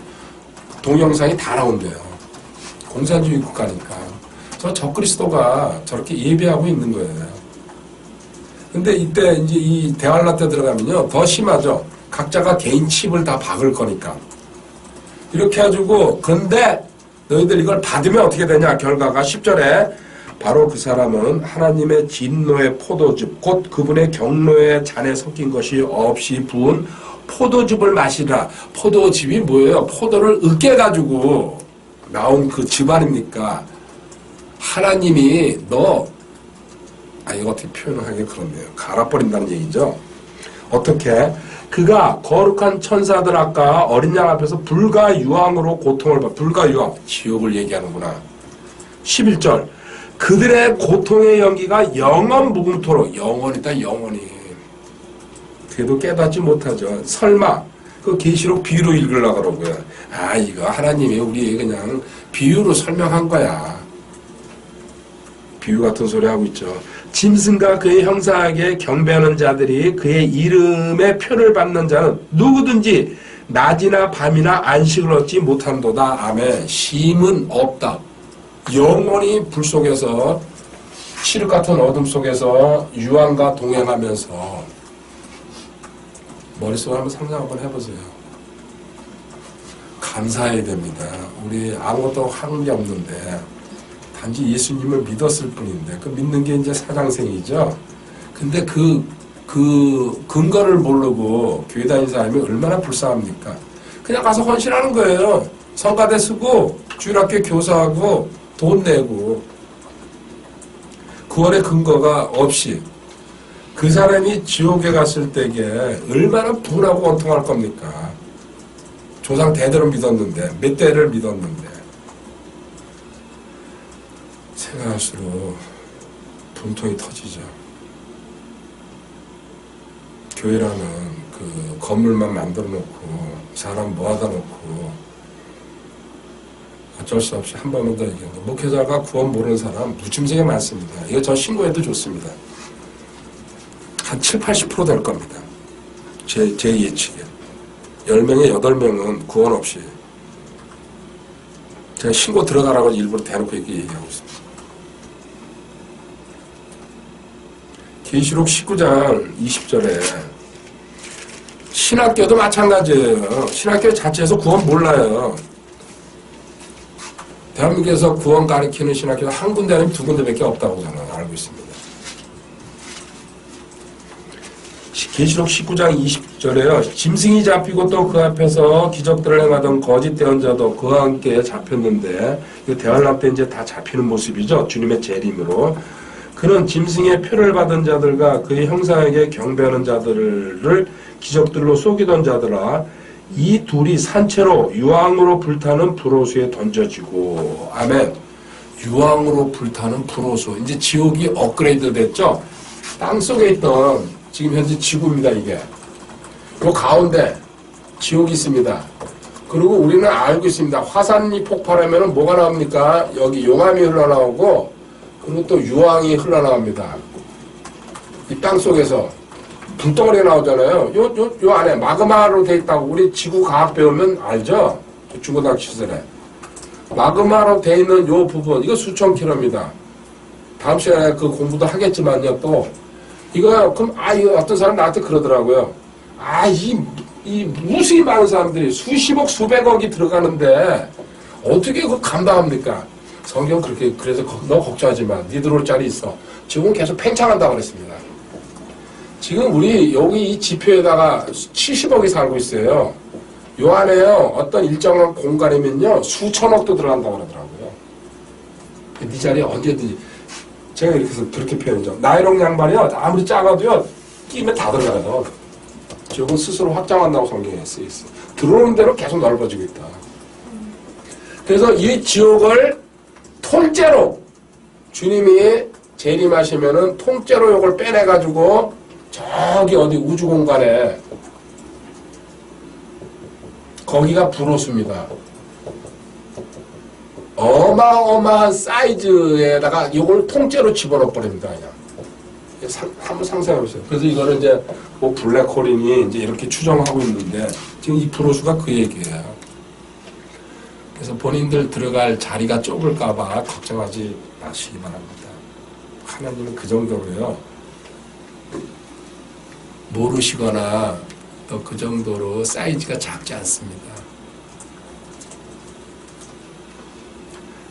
동영상이 다 나온대요. 공산주의 국가니까. 저 적그리스도가 저렇게 예배하고 있는 거예요. 근데 이때 이제 이 대환란 때 들어가면요. 더 심하죠. 각자가 개인 칩을 다 박을 거니까. 이렇게 해가지고, 근데 너희들 이걸 받으면 어떻게 되냐. 결과가 10절에 바로 그 사람은 하나님의 진노의 포도즙 곧 그분의 경로의 잔에 섞인 것이 없이 부은 포도즙을 마시라. 포도즙이 뭐예요? 포도를 으깨가지고 나온 그 즙 아닙니까? 하나님이 이거 어떻게 표현하기 그렇네요. 갈아버린다는 얘기죠. 어떻게? 그가 거룩한 천사들 아까 어린 양 앞에서 불과 유황으로 고통을 받 불과 유황 지옥을 얘기하는구나. 11절 그들의 고통의 연기가 영원 무궁토록 영원이다 영원히. 그래도 깨닫지 못하죠. 설마 그 계시록 비유로 읽으려고 그러고요. 이거 하나님이 우리 그냥 비유로 설명한 거야. 비유 같은 소리 하고 있죠. 짐승과 그의 형상에게 경배하는 자들이 그의 이름의 표를 받는 자는 누구든지 낮이나 밤이나 안식을 얻지 못한도다. 아멘. 쉼은 없다. 영원히 불 속에서 칠흑 같은 어둠 속에서 유황과 동행하면서 머릿속에 한번 상상 한번 해보세요. 감사해야 됩니다. 우리 아무것도 하는 게 없는데 단지 예수님을 믿었을 뿐인데 그 믿는 게 이제 사장생이죠. 근데 그 근거를 모르고 교회 다니는 사람이 얼마나 불쌍합니까? 그냥 가서 헌신하는 거예요. 성가대 쓰고 주일학교 교사하고 돈 내고 구원의 근거가 없이 그 사람이 지옥에 갔을 때에 얼마나 분하고 원통할 겁니까? 조상 대대로 믿었는데 몇 대를 믿었는데 생각할수록 분통이 터지죠. 교회라는 그 건물만 만들어 놓고 사람 모아다 놓고 어쩔 수 없이 한 번만 더 얘기합니다. 목회자가 구원 모르는 사람 무침생에 많습니다. 이거 저 신고해도 좋습니다. 한 70~80% 될 겁니다. 제 예측에. 10명에 8명은 구원 없이. 제가 신고 들어가라고 일부러 대놓고 얘기하고 있습니다. 계시록 19장 20절에 신학교도 마찬가지예요. 신학교 자체에서 구원 몰라요. 대한민국에서 구원 가르치는 신학교가 한 군데 아니면 두 군데밖에 없다고 저는 알고 있습니다. 계시록 19장 20절에요. 짐승이 잡히고 또 그 앞에서 기적들을 행하던 거짓 대언자도 그와 함께 잡혔는데 이 대환란 때 이제 다 잡히는 모습이죠. 주님의 재림으로. 그는 짐승의 표를 받은 자들과 그의 형상에게 경배하는 자들을 기적들로 속이던 자들아 이 둘이 산채로 유황으로 불타는 불호수에 던져지고. 아멘. 유황으로 불타는 불호수. 이제 지옥이 업그레이드 됐죠. 땅속에 있던 지금 현재 지구입니다. 이게 요 가운데 지옥이 있습니다. 그리고 우리는 알고 있습니다. 화산이 폭발하면 뭐가 나옵니까? 여기 용암이 흘러나오고 그리고 또 유황이 흘러나옵니다. 이 땅속에서 불덩어리가 나오잖아요. 요 안에 마그마로 돼 있다고 우리 지구 과학 배우면 알죠? 중고등학교 시절에 마그마로 돼 있는 요 부분 이거 수천 킬로입니다. 다음 시간에 그 공부도 하겠지만요, 또. 이거, 그럼, 이거 어떤 사람 나한테 그러더라고요. 이 무수히 많은 사람들이 수십억, 수백억이 들어가는데, 어떻게 그거 감당합니까? 성경 그렇게, 그래서 너 걱정하지 마. 니들 올 자리 있어. 지금 계속 팽창한다고 그랬습니다. 지금 우리 여기 이 지표에다가 70억이 살고 있어요. 요 안에요, 어떤 일정한 공간이면요, 수천억도 들어간다고 그러더라고요. 네 자리에 언제든지. 제가 이렇게 해서 그렇게 표현하죠. 나이롱 양말이요, 아무리 작아도요, 끼면 다 들어가요. 지옥은 스스로 확장한다고 성경에 쓰여있어. 들어오는 대로 계속 넓어지고 있다. 그래서 이 지옥을 통째로 주님이 재림하시면은 통째로 이걸 빼내가지고 저기 어디 우주 공간에 거기가 부로수입니다. 어마어마한 사이즈에다가 이걸 통째로 집어넣어 버립니다. 그냥 한번 상상해 보세요. 그래서 이거는 이제 뭐 블랙홀이니 이제 이렇게 추정하고 있는데 지금 이 부로수가 그 얘기예요. 그래서 본인들 들어갈 자리가 좁을까봐 걱정하지 마시기 바랍니다. 하나님은 그 정도로요, 모르시거나 또 그 정도로 사이즈가 작지 않습니다.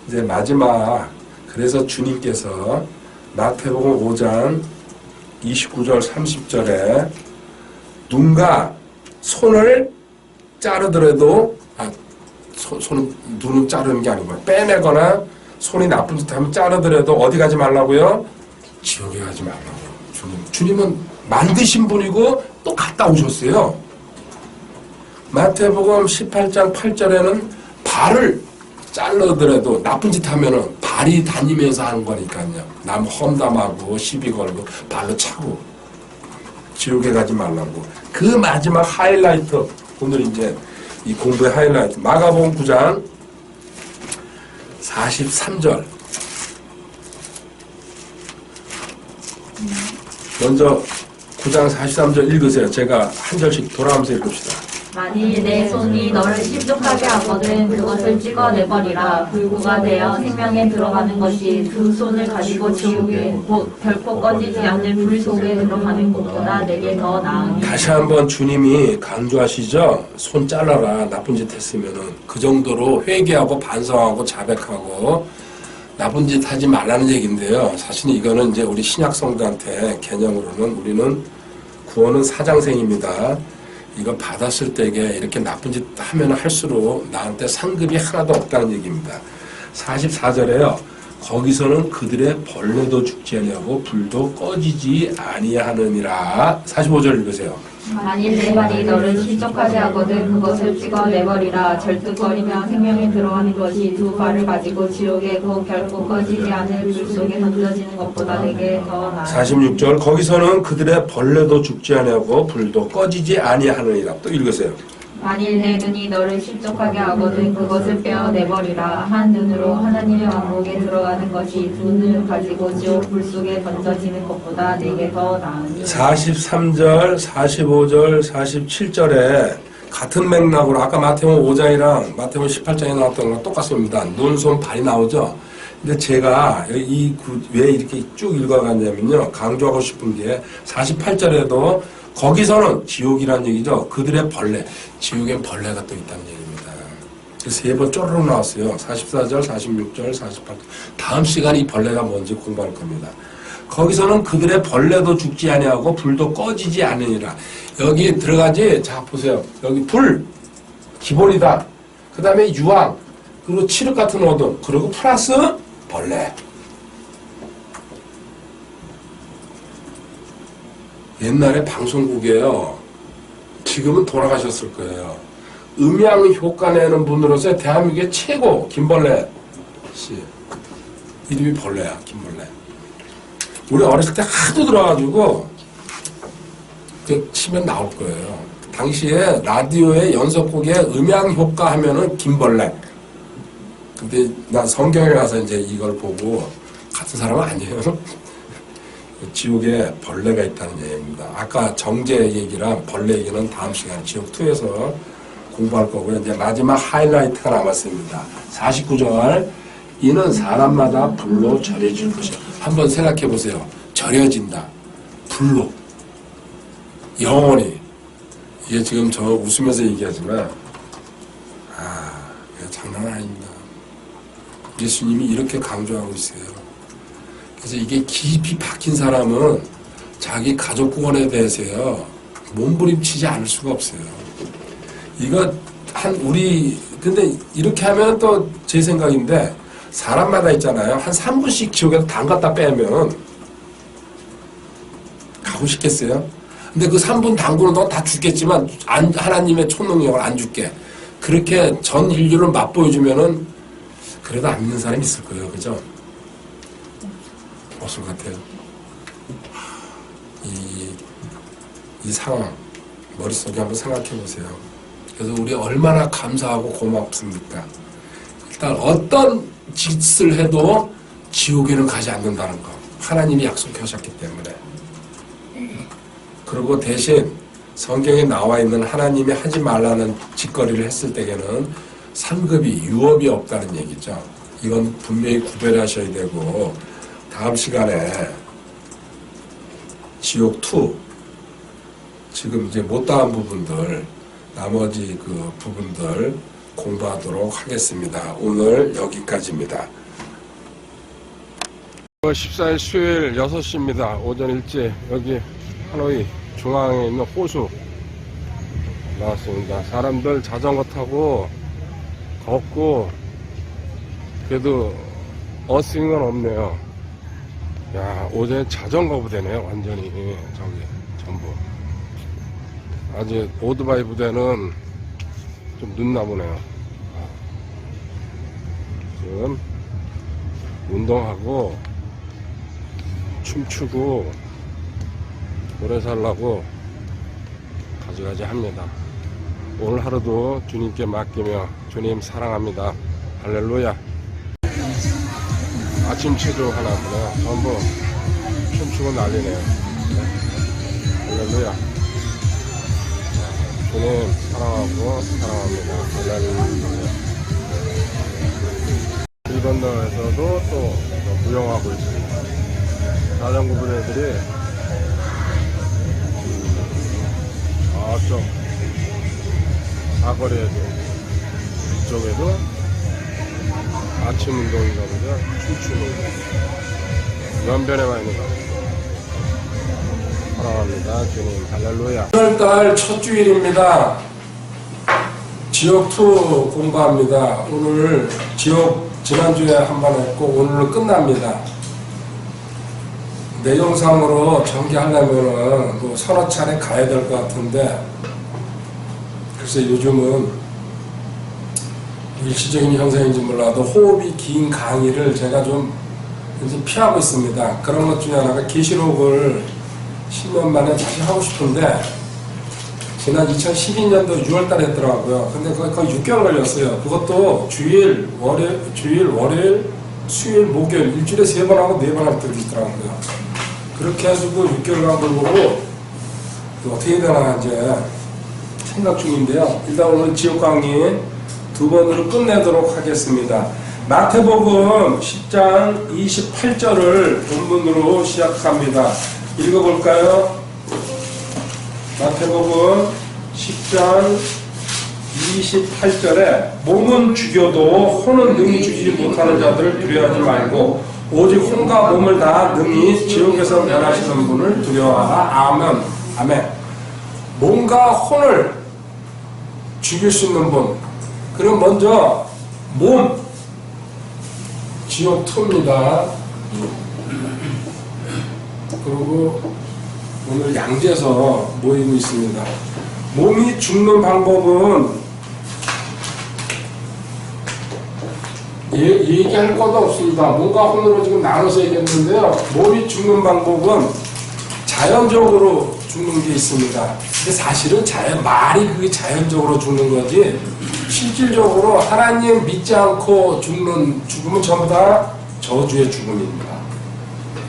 이제 마지막, 그래서 주님께서 마태복음 5장 29절 30절에 눈과 손을 자르더라도 눈을 자르는 게 아니고 빼내거나 손이 나쁜 짓 하면 자르더라도 어디 가지 말라고요? 지옥에 가지 말라고. 주님은 만드신 분이고 또 갔다 오셨어요. 마태복음 18장 8절에는 발을 잘르더라도 나쁜 짓 하면은 발이 다니면서 하는 거니까요. 남 험담하고 시비 걸고 발로 차고 지옥에 가지 말라고. 그 마지막 하이라이트, 오늘 이제 이 공부의 하이라이트, 마가복음 9장 43절. 먼저 9장 43절 읽으세요. 제가 한 절씩 돌아가면서 읽읍시다. 만일 내 손이 너를 실족하게 하거든 그것을 찍어내버리라. 불구가 되어 생명에 들어가는 것이 두 손을 가지고 지옥에 곧 결코 꺼지지 않는 불 속에 들어가는 것보다 내게 더 나으니. 다시 한번 주님이 강조하시죠. 손 잘라라. 나쁜 짓 했으면은 그 정도로 회개하고 반성하고 자백하고 나쁜 짓 하지 말라는 얘기인데요. 사실 이거는 이제 우리 신약 성도한테 개념으로는 우리는 구원은 사장생입니다. 이거 받았을 때에 이렇게 나쁜 짓 하면 할수록 나한테 상급이 하나도 없다는 얘기입니다. 44절에요. 거기서는 그들의 벌레도 죽지 아니하고 불도 꺼지지 아니하느니라. 45절 읽으세요. 만일 내 발이 너를 실족하게 하거든 그것을 찍어내버리라. 절뚝거리며 생명에 들어가는 것이 두 발을 가지고 지옥에 곧 결코 꺼지지 않을 불 속에 던져지는 것보다 내게 더 나아. 46절 거기서는 그들의 벌레도 죽지 아니하고 불도 꺼지지 아니하느니라. 또 읽으세요. 만일 내 눈이 너를 실족하게 하거든 그것을 빼어내버리라. 한 눈으로 하나님의 왕국에 들어가는 것이 두 눈을 가지고 지옥 불 속에 던져지는 것보다 내게 더 나으니. 43절, 45절, 47절에 같은 맥락으로 아까 마태복음 5장이랑 마태복음 18장에 나왔던 거랑 똑같습니다. 눈, 손, 발이 나오죠. 근데 제가 왜 이렇게 쭉 읽어갔냐면요, 강조하고 싶은 게 48절에도 거기서는 지옥이라는 얘기죠. 그들의 벌레. 지옥엔 벌레가 또 있다는 얘기입니다. 세 번 쪼르륵 나왔어요. 44절, 46절, 48절. 다음 시간에 이 벌레가 뭔지 공부할 겁니다. 거기서는 그들의 벌레도 죽지 아니하고 불도 꺼지지 않으니라. 여기 들어가지. 자, 보세요. 여기 불. 기본이다. 그 다음에 유황. 그리고 칠흑 같은 어둠. 그리고 플러스 벌레. 옛날에 방송국이에요. 지금은 돌아가셨을 거예요. 음향 효과 내는 분으로서 대한민국의 최고 김벌레 씨. 이름이 벌레야, 김벌레. 우리 어렸을 때 하도 들어가지고 치면 나올 거예요. 당시에 라디오의 연속곡에 음향 효과 하면은 김벌레. 근데 난 성경에 가서 이제 이걸 보고 같은 사람은 아니에요. 지옥에 벌레가 있다는 얘기입니다. 아까 정제 얘기랑 벌레 얘기는 다음 시간 지옥2에서 공부할 거고요. 이제 마지막 하이라이트가 남았습니다. 49절 이는 사람마다 불로 절여질 것이야. 한번 생각해 보세요. 절여진다. 불로. 영원히. 이게 지금 저 웃으면서 얘기하지만 이거 장난 아닙니다. 예수님이 이렇게 강조하고 있어요. 그래서 이게 깊이 박힌 사람은 자기 가족 구원에 대해서요 몸부림치지 않을 수가 없어요. 이거 근데 이렇게 하면 또 제 생각인데 사람마다 있잖아요. 한 3분씩 지옥에서 담갔다 빼면 가고 싶겠어요? 근데 그 3분 당구는 너 다 죽겠지만 하나님의 초능력을 안 줄게. 그렇게 전 인류를 맛보여주면은 그래도 안 믿는 사람이 있을 거예요. 그죠? 없을 것 같아요. 이 상황 머릿속에 한번 생각해 보세요. 그래서 우리 얼마나 감사하고 고맙습니까? 일단 어떤 짓을 해도 지옥에는 가지 않는다는 거. 하나님이 약속하셨기 때문에. 그리고 대신 성경에 나와 있는 하나님이 하지 말라는 짓거리를 했을 때에는 상급이 유업이 없다는 얘기죠. 이건 분명히 구별하셔야 되고 다음 시간에 지옥2 지금 이제 못다한 부분들 나머지 그 부분들 공부하도록 하겠습니다. 오늘 여기까지입니다. 14일 수요일 6시입니다. 오전 일찍 여기 하노이 중앙에 있는 호수 나왔습니다. 사람들 자전거 타고 걷고 그래도 어스인 건 없네요. 야, 오전에 자전거 부대네요. 완전히 저기 전부. 아직 오토바이 부대는 좀 늦나 보네요. 지금 운동하고 춤추고 노래 살라고 가지가지 합니다. 오늘 하루도 주님께 맡기며 주님 사랑합니다. 할렐루야. 아침 체조 하나 보네요. 전부 춤추고 난리네요. 할렐루야. 주님 사랑하고 사랑합니다. 할렐루야. 길 건너에서도 또 무용하고 있습니다. 자전거 부대들이 저쪽 사거리에도 이쪽에도 아침 운동인가 보죠. 춤추는 연변에만 있는 것 같습니다. 사랑합니다. 주님 할렐루야. 1월달 첫 주일입니다. 지옥2 공부합니다. 오늘 지옥 지난주에 한 번 했고 오늘로 끝납니다. 내용상으로 전개하려면은 뭐 서너 차례 가야 될 것 같은데 글쎄 요즘은 일시적인 현상인지 몰라도 호흡이 긴 강의를 제가 좀 이제 피하고 있습니다. 그런 것 중에 하나가 계시록을 10년 만에 다시 하고 싶은데 지난 2012년도 6월달에 했더라고요. 근데 거의 6개월 걸렸어요. 그것도 주일, 월요일, 수요일, 목요일 일주일에 3번 하고 4번 할 때도 있더라고요. 그렇게 해가지고 6개월간 걸고 어떻게 해야 되나 이제 생각 중인데요. 일단 오늘 지옥 강의 2번으로 끝내도록 하겠습니다. 마태복음 10장 28절을 본문으로 시작합니다. 읽어볼까요? 마태복음 10장 28절에 몸은 죽여도 혼은 능히 죽이지 못하는 자들을 두려워하지 말고 오직 혼과 몸을 다 능히 지옥에서 면하시는 분을 두려워하라. 아멘. 아멘. 몸과 혼을 죽일 수 있는 분. 그럼 먼저 몸 지옥2입니다. 그리고 오늘 양재에서 모이고 있습니다. 몸이 죽는 방법은 얘기할 것도 없습니다. 몸과 혼으로 지금 나눠서 얘기했는데요. 몸이 죽는 방법은 자연적으로 죽는 게 있습니다. 근데 사실은 말이 그게 자연적으로 죽는 거지 실질적으로 하나님 믿지 않고 죽음은 전부 다 저주의 죽음입니다.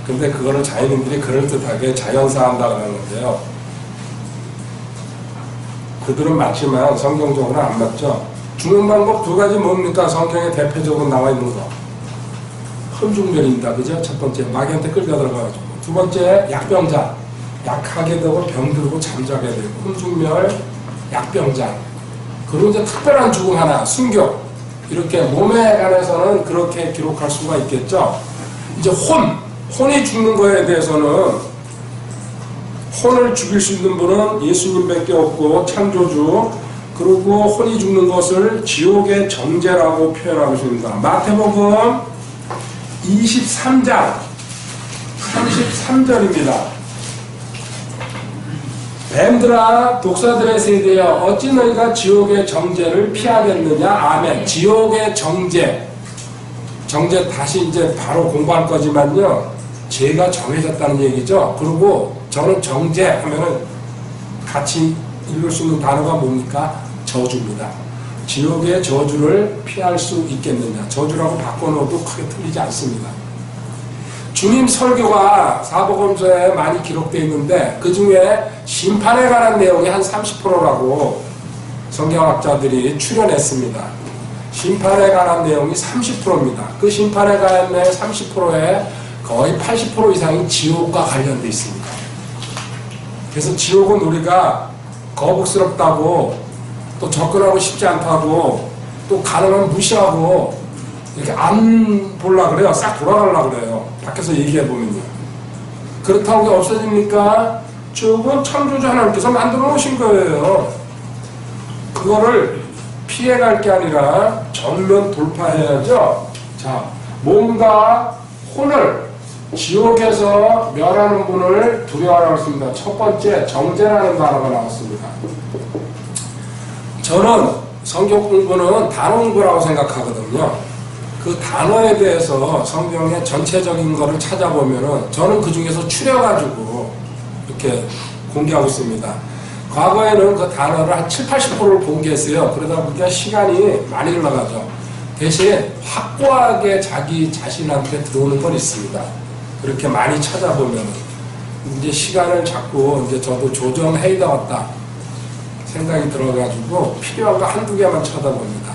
근데 그거를 자연인들이 그럴듯하게 자연사한다 그러는데요. 그들은 맞지만 성경적으로는 안 맞죠. 죽는 방법 2가지 뭡니까? 성경에 대표적으로 나와 있는 거. 흠중멸입니다. 그죠? 첫 번째 마귀한테 끌려 들어가가지고. 두 번째 약병자. 약하게 되고 병들고 잠자게 되고. 흠중멸, 약병자. 그리고 이제 특별한 죽음 하나, 순교. 이렇게 몸에 관해서는 그렇게 기록할 수가 있겠죠. 이제 혼이 죽는 거에 대해서는 혼을 죽일 수 있는 분은 예수님밖에 없고 창조주. 그리고 혼이 죽는 것을 지옥의 정죄라고 표현하고 있습니다. 마태복음 23장 33절입니다. 뱀들아 독사들의 세대여 어찌 너희가 지옥의 정죄를 피하겠느냐. 아멘. 지옥의 정죄 다시 이제 바로 공부할 거지만요, 죄가 정해졌다는 얘기죠. 그리고 저는 정죄 하면은 같이 읽을 수 있는 단어가 뭡니까? 저주입니다. 지옥의 저주를 피할 수 있겠느냐. 저주라고 바꿔놓어도 크게 틀리지 않습니다. 주님 설교가 사복음서에 많이 기록되어 있는데 그 중에 심판에 관한 내용이 한 30%라고 성경학자들이 추론했습니다. 심판에 관한 내용이 30%입니다. 그 심판에 관한 내용 30%에 거의 80% 이상이 지옥과 관련되어 있습니다. 그래서 지옥은 우리가 거북스럽다고 또 접근하고 싶지 않다고 또 가능하면 무시하고 이렇게 안 보려고 그래요. 싹 돌아가려고 그래요. 밖에서 얘기해보면요. 그렇다고 그게 없어집니까? 지옥은 창조주 하나님께서 만들어 놓으신 거예요. 그거를 피해갈 게 아니라 정면 돌파해야죠. 자, 몸과 혼을 지옥에서 멸하는 분을 두려워하라고 했습니다. 첫 번째, 정죄라는 단어가 나왔습니다. 저는 성경 공부는 단어 공부라고 생각하거든요. 그 단어에 대해서 성경의 전체적인 거를 찾아보면은 저는 그 중에서 추려가지고 이렇게 공개하고 있습니다. 과거에는 그 단어를 한 70~80%를 공개했어요. 그러다 보니까 시간이 많이 흘러가죠. 대신 확고하게 자기 자신한테 들어오는 건 있습니다. 그렇게 많이 찾아보면 이제 시간을 자꾸 이제 저도 조정해야 되겠다 생각이 들어가지고 필요한 거 한두 개만 쳐다봅니다.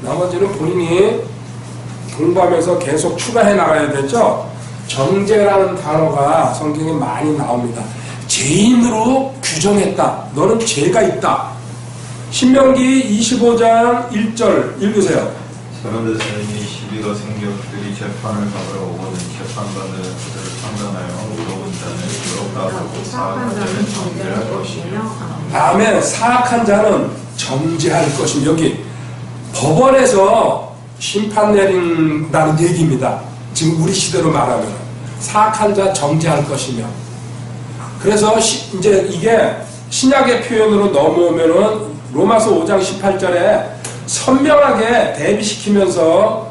나머지는 본인이 공부하면서 계속 추가해 나가야 되죠. 정죄라는 단어가 성경에 많이 나옵니다. 죄인으로 규정했다. 너는 죄가 있다. 신명기 25장 1절 읽으세요. 사람들이 시비가 생겨 그들이 재판을 받으러 오거든 재판받는 그들을 판단하여 의로운 자는 의롭다 하고 사악한 자는 정죄할 것이며. 아멘. 사악한 자는 정죄할 것이며. 여기 법원에서 심판 내린다는 얘기입니다. 지금 우리 시대로 말하면 사악한 자 정죄할 것이며. 그래서 이제 이게 신약의 표현으로 넘어오면은 로마서 5장 18절에 선명하게 대비시키면서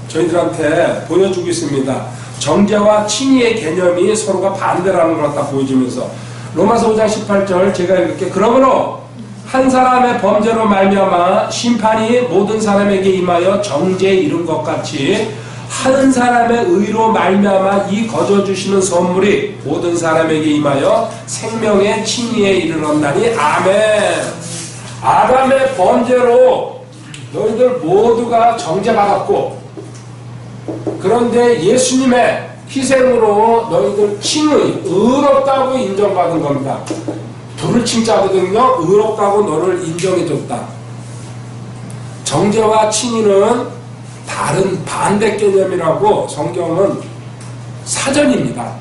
저희들한테 보여주고 있습니다. 정죄와 칭의의 개념이 서로가 반대라는 걸 갖다 보여주면서 로마서 5장 18절 제가 읽을게. 그러므로 한 사람의 범죄로 말미암아 심판이 모든 사람에게 임하여 정죄에 이른 것 같이 한 사람의 의로 말미암아 이 거저 주시는 선물이 모든 사람에게 임하여 생명의 칭의에 이르렀나니. 아멘. 아담의 범죄로 너희들 모두가 정죄받았고, 그런데 예수님의 희생으로 너희들 칭의, 의롭다고 인정받은 겁니다. 둘을 칭자거든요. 의롭다고 너를 인정해줬다. 정죄와 칭의는 다른 반대 개념이라고 성경은 사전입니다.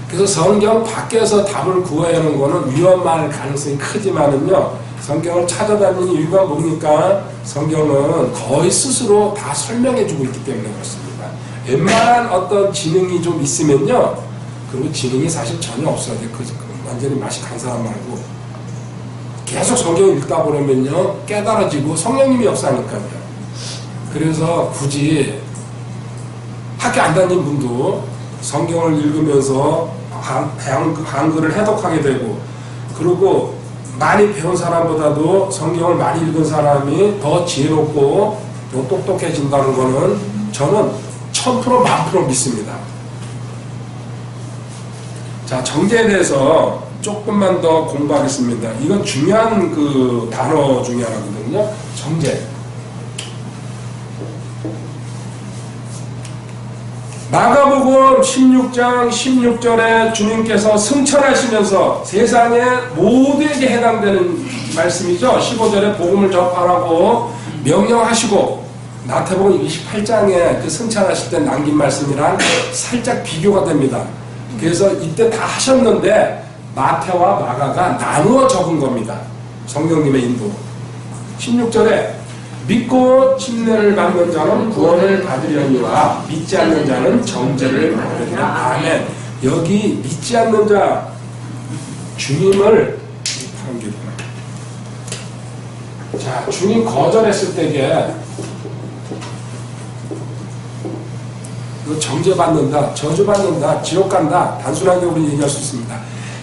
그래서 성경 밖에서 답을 구해야 하는 거는 위험할 가능성이 크지만은요, 성경을 찾아다니는 이유가 뭡니까? 성경은 거의 스스로 다 설명해주고 있기 때문에 그렇습니다. 웬만한 어떤 지능이 좀 있으면요, 그리고 지능이 사실 전혀 없어야 돼. 완전히 맛이 간 사람 말고 계속 성경 읽다 보면요 깨달아지고 성령님이 역사하니까요. 그래서 굳이 학교 안 다닌 분도 성경을 읽으면서 한글을 해독하게 되고, 그리고 많이 배운 사람보다도 성경을 많이 읽은 사람이 더 지혜롭고 더 똑똑해진다는 거는 저는 1000% 1000% 믿습니다. 자, 정죄에 대해서 조금만 더 공부하겠습니다. 이건 중요한 그 단어 중에 하나거든요. 정죄. 마가복음 16장 16절에 주님께서 승천하시면서 세상의 모두에게 해당되는 말씀이죠. 15절에 복음을 전하라고 명령하시고 마태복음 28장에 그 승천하실 때 남긴 말씀이랑 살짝 비교가 됩니다. 그래서 이때 다 하셨는데 마태와 마가가 나누어 적은 겁니다. 성령님의 인도. 16절에 믿고 침례를 받는 자는 구원을 받으려니와 믿지 않는 자는 정죄를 받으리라. 아멘. 여기 믿지 않는 자 주님을 판결이구나. 자, 주님 거절했을 때에 정죄받는다, 저주받는다, 지옥 간다, 단순하게 우리 얘기할 수 있습니다.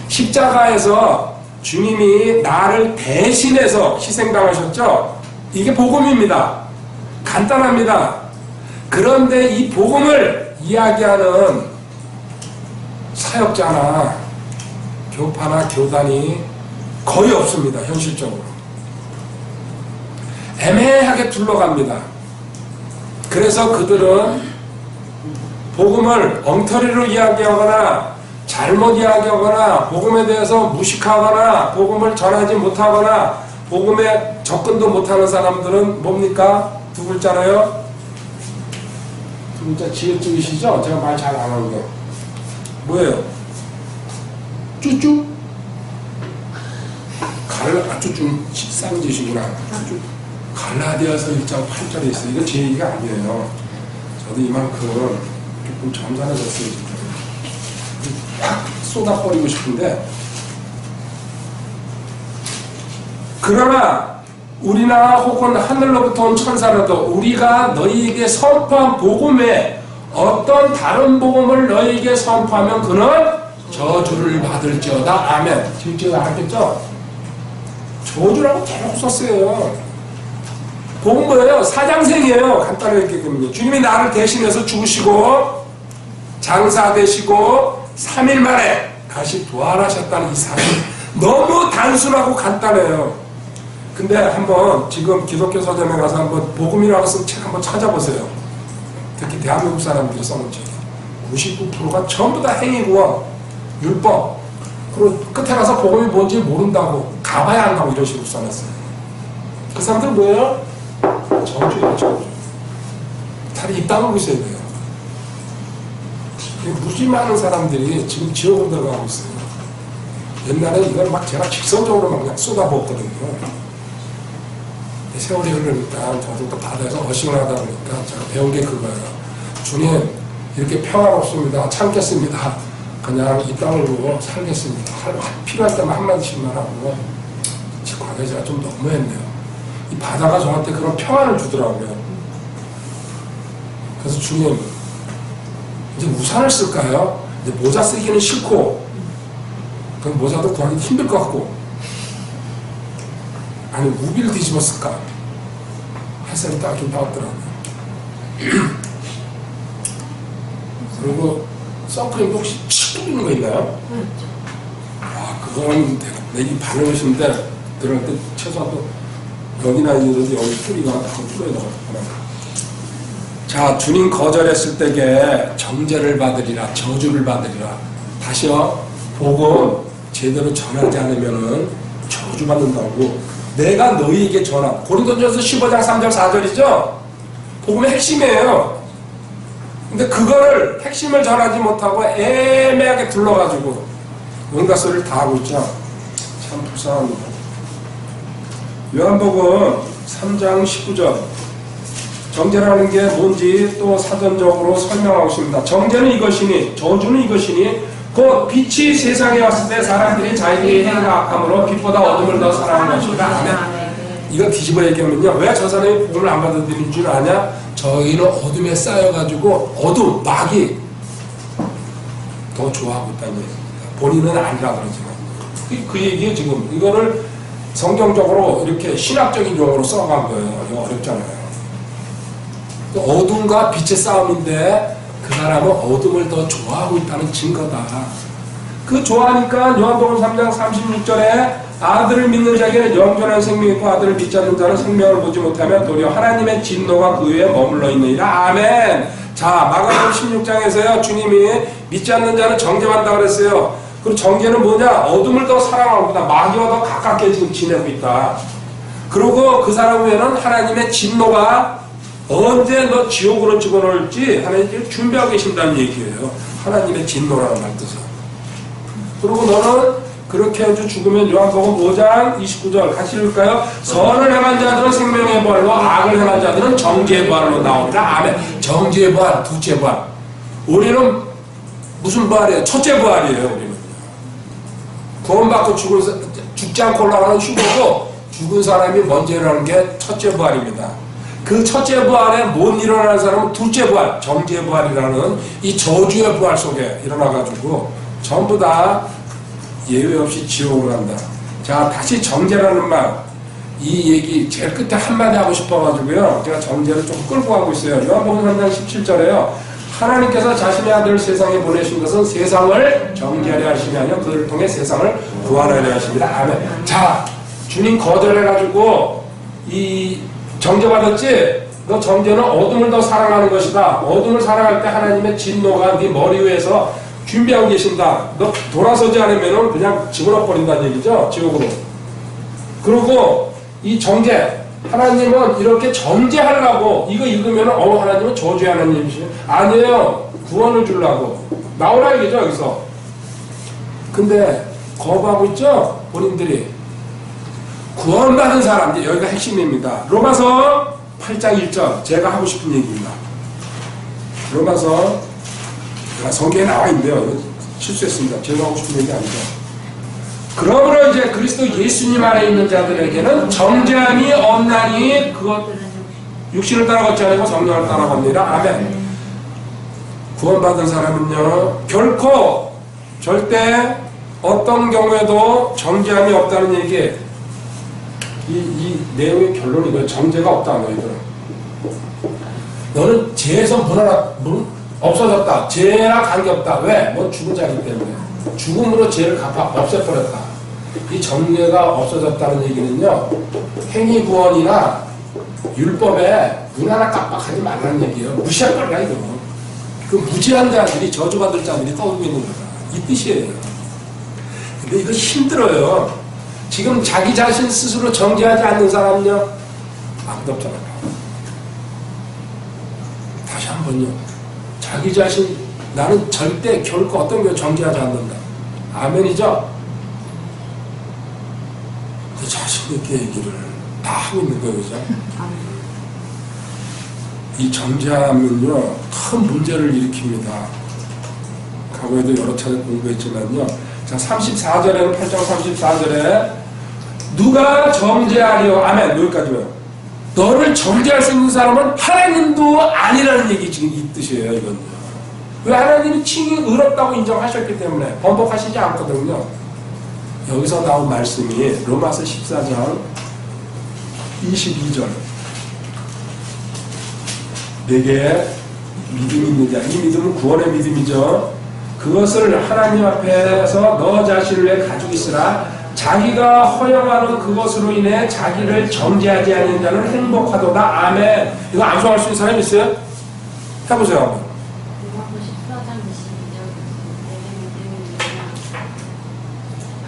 십자가에서 주님이 나를 대신해서 희생당하셨죠? 이게 복음입니다. 간단합니다. 그런데 이 복음을 이야기하는 사역자나 교파나 교단이 거의 없습니다. 현실적으로. 애매하게 둘러갑니다. 그래서 그들은 복음을 엉터리로 이야기하거나 잘못 이야기하거나 복음에 대해서 무식하거나 복음을 전하지 못하거나 복음에 접근도 못하는 사람들은 뭡니까? 두 글자로요? 두 글자 지읒지읒이시죠? 제가 말 잘 안 하는 거 뭐예요? 쭈쭈? 쭈쭈 쌍짓이구나. 갈라디아서 1장 8절에 있어요. 이거 제 얘기가 아니에요. 저도 이만큼 조금 점잖아졌어요. 진짜. 확 쏟아버리고 싶은데 그러나 우리나 혹은 하늘로부터 온 천사라도 우리가 너희에게 선포한 복음에 어떤 다른 복음을 너희에게 선포하면 그는 저주를 받을지어다. 아멘. 지금 알았겠죠? 저주라고 계속 썼어요. 복음 뭐예요? 사장생이에요. 간단하게 얘기하면 주님이 나를 대신해서 죽으시고 장사되시고 3일 만에 다시 부활하셨다는 이 사실 너무 단순하고 간단해요. 근데 한번 지금 기독교 서점에 가서 한번 복음이라고 쓴 책 한번 찾아보세요. 특히 대한민국 사람들이 써놓은 책 99%가 전부 다 행위구원, 율법. 그리고 끝에 가서 복음이 뭔지 모른다고 가봐야 한다고 이런 식으로 써놨어요. 그 사람들 뭐예요? 저주예요. 저주. 다리 입 다물고 있어야 돼요. 무지 많은 사람들이 지금 지옥으로 들어가고 있어요. 옛날에 이걸 막 제가 직선적으로 막 그냥 쏟아부었거든요. 세월이 흐르니까 저도 또 바다에서 어싱을 하다 보니까 제가 배운 게 그거예요. 주님, 이렇게 평안없습니다. 참겠습니다. 그냥 입 다물고 살겠습니다. 필요할 때만 한마디씩만 하고. 과거에 제가 좀 너무했네요. 이 바다가 저한테 그런 평안을 주더라고요. 그래서 주님, 이제 우산을 쓸까요? 이제 모자 쓰기는 싫고, 그럼 모자도 구하기 힘들 것 같고, 아니 우비를 뒤집어 쓸까? 햇살이 따긴 따왔더라고요. 그리고 선크림도 혹시 칙 뿌리는 거 있나요? 아, 그건 내 입 바르시는데 들어갈 때 최소한 또 여기나 있는데 여기 뿌리가 한번 뿌려야 되거든요. 자, 주님 거절했을 때에 정죄를 받으리라, 저주를 받으리라. 다시요, 복음 제대로 전하지 않으면은 저주받는다고. 내가 너희에게 전한 고린도전서 15장 3절 4절이죠? 복음의 핵심이에요. 근데 그거를 핵심을 전하지 못하고 애매하게 둘러가지고 온갖 소리를 다 하고 있죠. 참 불쌍합니다. 요한복음 3장 19절 정죄라는 게 뭔지 또 사전적으로 설명하고 있습니다. 정죄는 이것이니 저주는 이것이니 곧 빛이 세상에 왔을 때 사람들이 자기의 행위가 악함으로 빛보다 어둠을 더 사랑하는 것이다. 아멘. 이거 뒤집어 얘기하면요. 왜 저 사람이 복음을 안 받아들인 줄 아냐? 저희는 어둠에 쌓여가지고 어둠, 마귀 더 좋아하고 있다는 얘기입니다. 본인은 아니라 그러지만. 그 얘기예요 지금. 이거를 성경적으로 이렇게 신학적인 용어로 써간 거예요. 이거 어렵잖아요. 어둠과 빛의 싸움인데 그 사람은 어둠을 더 좋아하고 있다는 증거다. 그 좋아하니까 요한복음 3장 36절에 아들을 믿는 자에게는 영존한 생명이 있고 아들을 믿지 않는 자는 생명을 보지 못하며 도리어 하나님의 진노가 그 위에 머물러 있느니라. 아멘. 자, 마가복음 16장에서요, 주님이 믿지 않는 자는 정죄한다 그랬어요. 그리고 정죄는 뭐냐? 어둠을 더 사랑하고 있다. 마귀와 더 가깝게 지금 지내고 있다. 그리고 그 사람 후에는 하나님의 진노가 언제 너 지옥으로 집어넣을지 하나님께 준비하고 계신다는 얘기예요. 하나님의 진노라는 말 뜻은. 그리고 너는 그렇게 해서 죽으면 요한복음 5장 29절 같이 읽을까요? 선을 행한 자들은 생명의 부활로 악을 행한 자들은 정죄의 부활로 나오리라. 아멘. 정죄의 부활, 둘째 부활. 우리는 무슨 부활이에요? 첫째 부활이에요. 우리는 구원받고 죽지 않고 올라가는 휴거고 죽은 사람이 먼저 일어나는 게 첫째 부활입니다. 그 첫째 부활에 못 일어나는 사람은 둘째 부활, 정죄의 부활이라는 이 저주의 부활 속에 일어나가지고 전부 다 예외 없이 지옥을 한다. 자, 다시 정죄라는 말, 이 얘기 제일 끝에 한마디 하고 싶어가지고요. 제가 정죄를 좀 끌고 가고 있어요. 요한복음 3장 17절에요. 하나님께서 자신의 아들을 세상에 보내신 것은 세상을 정죄하려 하심이 아니라 그를 통해 세상을 구원하려 하십니다. 아멘. 자, 주님 거절해가지고 이 정죄받았지? 너 정죄는 어둠을 더 사랑하는 것이다. 어둠을 사랑할 때 하나님의 진노가 네 머리 위에서 준비하고 계신다. 너 돌아서지 않으면 그냥 집어넣어버린다는 얘기죠. 지옥으로. 그리고 이 정죄, 하나님은 이렇게 정죄하려고 이거 읽으면 하나님은 저주의 하나님이시죠. 아니에요. 구원을 주려고. 나오라 이거죠 여기서. 근데 거부하고 있죠. 본인들이. 구원받은 사람, 여기가 핵심입니다. 로마서 8장 1절 제가 하고 싶은 얘기입니다. 로마서 성경에 나와 있는데요. 실수했습니다. 제가 하고 싶은 얘기 아니죠. 그러므로 이제 그리스도 예수님 안에 있는 자들에게는 정죄함이 없나니 그것 육신을 따라걷지 않고 성령을 따라갑니다. 아멘. 구원받은 사람은요 결코 절대 어떤 경우에도 정죄함이 없다는 얘기. 이 내용의 결론이 이거예요. 정죄가 없다 너희들은. 너는 죄에서 없어졌다. 죄랑 관계없다. 왜? 뭐 죽은 자이기 때문에. 죽음으로 죄를 없애버렸다. 이 정죄가 없어졌다는 얘기는요. 행위구원이나 율법에 눈 하나 깜빡하지 말라는 얘기예요. 무시할 거라 이거. 그 무지한 자들이 저주받을 자들이 떠오르고 있는 거다. 이 뜻이에요. 근데 이거 힘들어요. 지금 자기 자신 스스로 정죄하지 않는 사람은요. 아무도 없잖아요. 다시 한번요. 자기 자신 나는 절대 결코 어떤 걸 정죄하지 않는다. 아멘이죠? 그 자신 있게 얘기를 다 하고 있는 거예요. 그죠? 이 정죄하면요 큰 문제를 일으킵니다. 과거에도 여러 차례 공부했지만요. 자 34절에는 8장 34절에 누가 정죄하리요? 아멘. 여기까지요. 너를 정죄할 수 있는 사람은 하나님도 아니라는 얘기 지금 이 뜻이에요. 이건 왜 하나님이 칭이 의롭다고 인정하셨기 때문에 번복하시지 않거든요. 여기서 나온 말씀이 로마서 14장 22절 내게 믿음이 있는 자, 이 믿음은 구원의 믿음이죠. 그것을 하나님 앞에서 너 자신을 위해 가지고 있으라. 자기가 허용하는 그것으로 인해 자기를 정죄하지 않는 자는 행복하도다. 아멘. 이거 암송할 수 있는 사람 있어요? 해보세요 한번.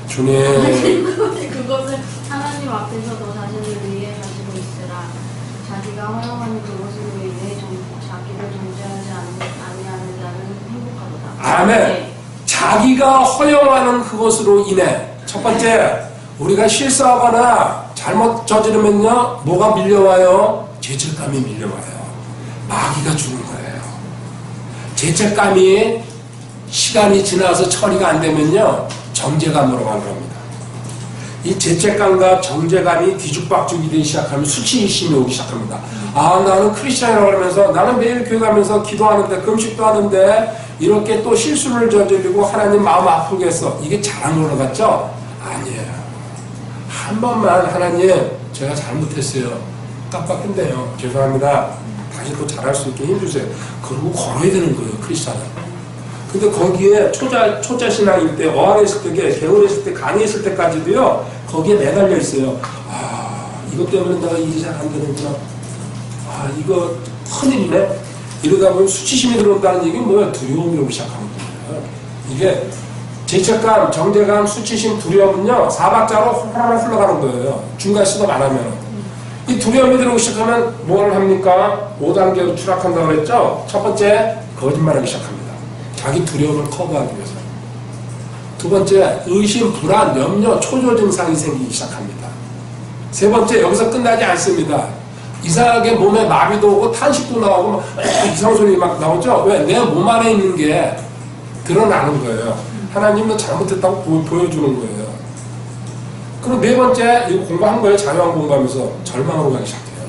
주님 그것을 하나님 앞에서 너 자신을 위해 가지고 있으라. 자기가 허용하는 그것으로 인해 자기를 정죄하지 아니하는 자는 행복하도다. 아멘. 네. 자기가 허용하는 그것으로 인해 첫 번째 우리가 실수하거나 잘못 저지르면요 뭐가 밀려와요? 죄책감이 밀려와요. 마귀가 주는 거예요. 죄책감이 시간이 지나서 처리가 안 되면요 정죄감으로 가는 겁니다. 이 죄책감과 정죄감이 뒤죽박죽이 되기 시작하면 수치심이 오기 시작합니다. 아 나는 크리스찬이라고 하면서 나는 매일 교회 가면서 기도하는데 금식도 하는데 이렇게 또 실수를 저지르고 하나님 마음 아프게 했어. 이게 잘한 걸로 같죠? 아니에요. 한 번만 하나님 제가 잘못했어요. 깜빡했네요. 죄송합니다. 다시 또 잘할 수 있게 힘주세요. 그러고 걸어야 되는 거예요. 크리스찬은. 근데 거기에 초자 신앙일 때, 어학했을 때, 개월했을 때, 강의했을 때까지도요, 거기에 매달려 있어요. 아, 이것 때문에 내가 일이 잘 안 되는구나. 아, 이거 큰일이네. 이러다 보면 수치심이 들어온다는 얘기는 뭐야? 두려움이 오기 시작하는 거예요. 이게 죄책감, 정죄감, 수치심, 두려움은요, 사박자로 호로록 흘러가는 거예요. 중간 스톱 안 하면. 이 두려움이 들어오기 시작하면 뭘 합니까? 5단계로 추락한다고 그랬죠? 첫 번째, 거짓말하기 시작합니다. 자기 두려움을 커버하기 위해서. 두 번째, 의심, 불안, 염려, 초조 증상이 생기기 시작합니다. 세 번째, 여기서 끝나지 않습니다. 이상하게 몸에 마비도 오고 탄식도 나오고 막 이상 소리 막 나오죠? 왜? 내 몸 안에 있는 게 드러나는 거예요. 하나님도 잘못했다고 보여주는 거예요. 그리고 네 번째, 이거 공부한 거예요. 자유한 공부하면서 절망으로 가기 시작해요.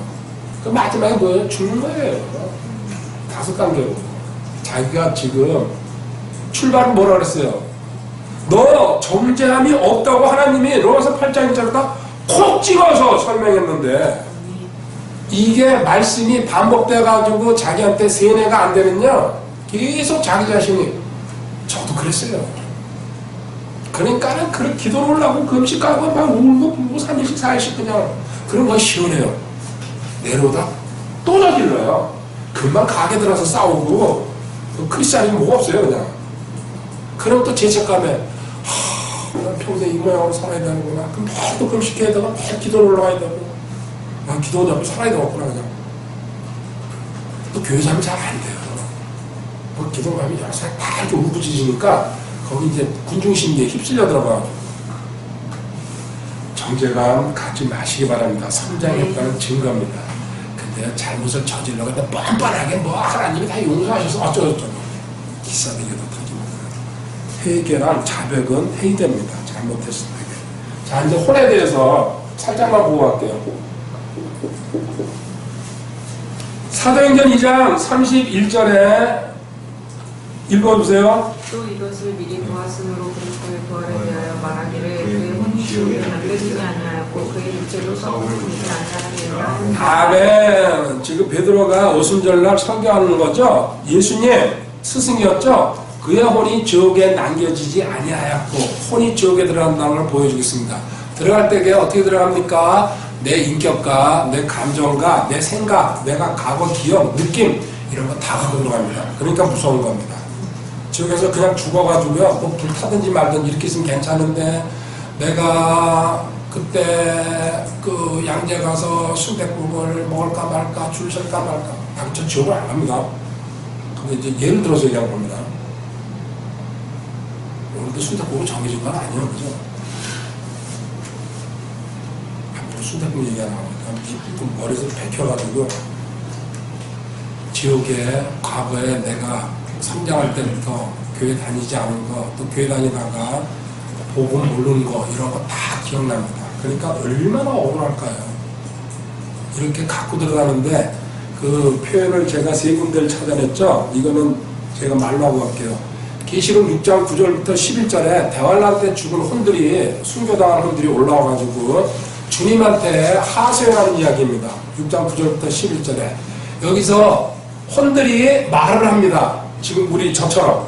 그 마지막에 뭐예요? 죽는 거예요. 5단계로. 자기가 지금 출발은 뭐라 그랬어요? 너 정죄함이 없다고 하나님이 로마서 8장 1절에다 콕 찍어서 설명했는데 이게 말씀이 반복돼가지고 자기한테 세뇌가 안 되면요 계속 자기 자신이 저도 그랬어요. 그러니까는 그렇게 기도를 하려고 금식하고 막 울고 불고 3일씩 4일씩 그냥 그런 거 시원해요. 내려오다 또 저질러요. 금방 가게 들어서 싸우고 크리스찬이 뭐가 없어요 그냥. 그럼 또 죄책감에 난 평생 이 모양으로 살아야 되는구나. 그럼 매일 또 금식해야 되고 매일 기도를 올라가야 되고 난 기도 잡고 살아야 되겠구나 그냥. 또 교회 잠이 잘 안 돼요. 뭐 기도감이 여러 사람 다 이렇게 울부짖으니까 거기 이제 군중심리에 휩쓸려 들어가가지고 정죄감 갖지 마시기 바랍니다. 성장했다는 증거입니다. 근데 잘못을 저질러가 뻔뻔하게 뭐 하나님이 다 용서하셔서 어쩌고저쩌고 기싸대기도 터집니다. 회개랑 자백은 회의됩니다. 잘못했을 때. 자 이제 혼에 대해서 살짝만 보고 갈게요. 사도행전 2장 31절에 읽어주세요. 또 이것을 미리 보았으므로 그리스도의 부활에 대하여 말하기를 그의 혼이 지옥에 남겨지지 아니하였고 그의 육체도 썩음을 보지 아니하였느니라. 아멘. 지금 베드로가 오순절날 설교하는 거죠. 예수님 스승이었죠. 그의 혼이 지옥에 남겨지지 아니하였고 혼이 지옥에 들어간다는 걸 보여주겠습니다. 들어갈 때 어떻게 들어갑니까? 내 인격과 내 감정과 내 생각, 내가 과거 기억, 느낌 이런 거 다 갖고 들어갑니다. 그러니까 무서운 겁니다. 지옥에서 그냥 죽어가지고요, 뭐 불타든지 말든지 이렇게 있으면 괜찮은데, 내가 그때 그 양재 가서 순댓국을 먹을까 말까, 줄 설까 말까, 저 지옥을 안 갑니다. 근데 이제 예를 들어서 얘기한 겁니다. 오늘도 순댓국으로 정해진 건 아니에요, 그죠? 순댓국 얘기하나 보니까 머리에서 bek혀가지고 지옥에 과거에 내가 성장할 때부터 교회 다니지 않은 거, 또 교회 다니다가 복음 모르는 거 이런 거 다 기억납니다. 그러니까 얼마나 억울할까요? 이렇게 갖고 들어가는데 그 표현을 제가 세 군데를 찾아냈죠. 이거는 제가 말로 하고 갈게요. 계시록 6장 9절부터 11절에 대환란 때 죽은 혼들이 순교당한 혼들이 올라와가지고 주님한테 하소연하는 이야기입니다. 6장 9절부터 11절에 여기서 혼들이 말을 합니다. 지금 우리 저처럼.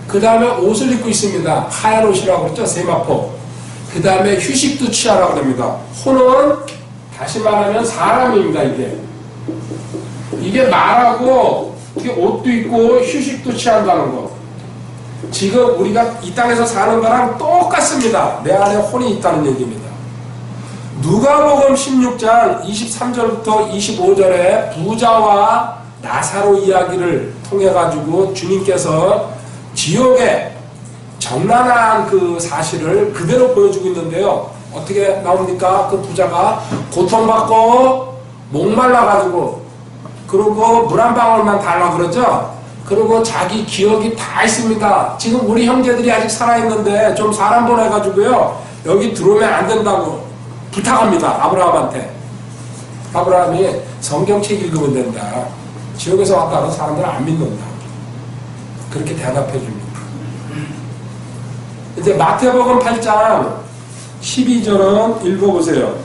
그 다음에 옷을 입고 있습니다. 하얀 옷이라고 그랬죠. 세마포. 그 다음에 휴식도 취하라고 합니다. 혼은 다시 말하면 사람입니다. 이게 말하고 이게 옷도 입고 휴식도 취한다는 거. 지금 우리가 이 땅에서 사는 거랑 똑같습니다. 내 안에 혼이 있다는 얘기입니다. 누가복음 16장 23절부터 25절에 부자와 나사로 이야기를 통해 가지고 주님께서 지옥의 정난한 그 사실을 그대로 보여주고 있는데요. 어떻게 나옵니까? 그 부자가 고통받고 목말라 가지고 그리고 물 한 방울만 달라 그러죠. 그리고 자기 기억이 다 있습니다. 지금 우리 형제들이 아직 살아있는데 좀 사람 보내가지고요 여기 들어오면 안 된다고 부탁합니다. 아브라함한테. 아브라함이 성경책 읽으면 된다. 지옥에서 왔다는 사람들은 안 믿는다. 그렇게 대답해 줍니다. 이제 마태복음 8장 12절은 읽어보세요.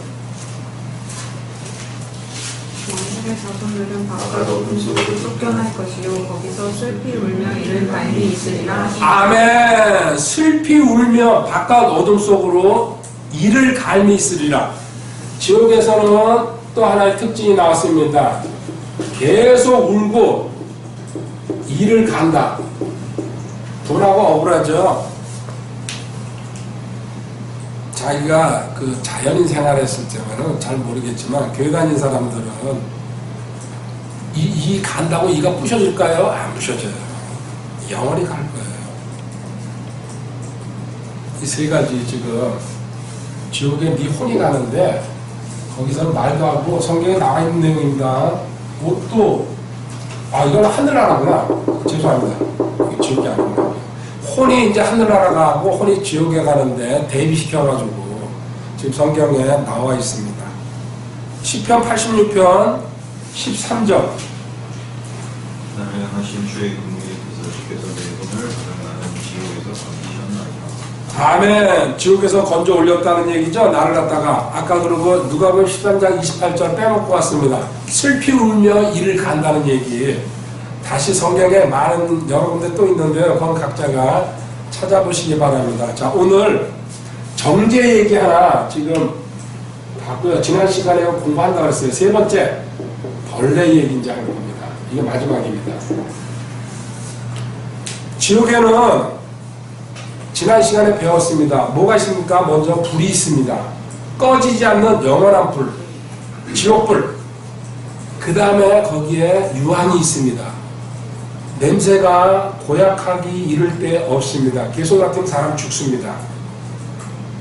왕들의 자손들은 바깥 어둠 속으로 쫓겨날 것이요 거기서 슬피 울며 이를 갈미 있으리라. 아멘. 슬피 울며 바깥 어둠 속으로 이를 갈미 있으리라. 지옥에서는 또 하나의 특징이 나왔습니다. 계속 울고 일을 간다. 돈하고 억울하죠. 자기가 그 자연인 생활했을 때는 잘 모르겠지만 교회 다닌 사람들은 이 간다고 이가 부셔질까요? 안 부셔져요. 영원히 갈 거예요. 이 세 가지 지금 지옥에 네 혼이 가는데 거기서는 말도 하고 성경에 나와 있는 내용입니다. 또 이건 하늘나라구나. 죄송합니다. 이게 지옥이 아니구나. 혼이 이제 하늘나라 가고 혼이 지옥에 가는데 대비시켜가지고 지금 성경에 나와 있습니다. 시편 86편 13절. 나를 향하신 주의 긍휼께서 주께서 내 손을 나는 지옥에서 건지셨나이다. 아멘. 지옥에서 건져 올렸다는 얘기죠. 나를 갖다가 아까 그러고 누가복음 13장 28절 빼놓고 왔습니다. 슬피 울며 이를 간다는 얘기. 다시 성경에 많은 여러 군데 또 있는데요. 그건 각자가 찾아보시기 바랍니다. 자, 오늘 정죄 얘기 하나 지금 봤고요. 지난 시간에 공부한다고 했어요. 세 번째, 벌레 얘기인지 하는 겁니다. 이게 마지막입니다. 지옥에는 지난 시간에 배웠습니다. 뭐가 있습니까? 먼저 불이 있습니다. 꺼지지 않는 영원한 불, 지옥불. 그 다음에 거기에 유황이 있습니다. 냄새가 고약하기 이를 데 없습니다. 개소 같은 사람 죽습니다.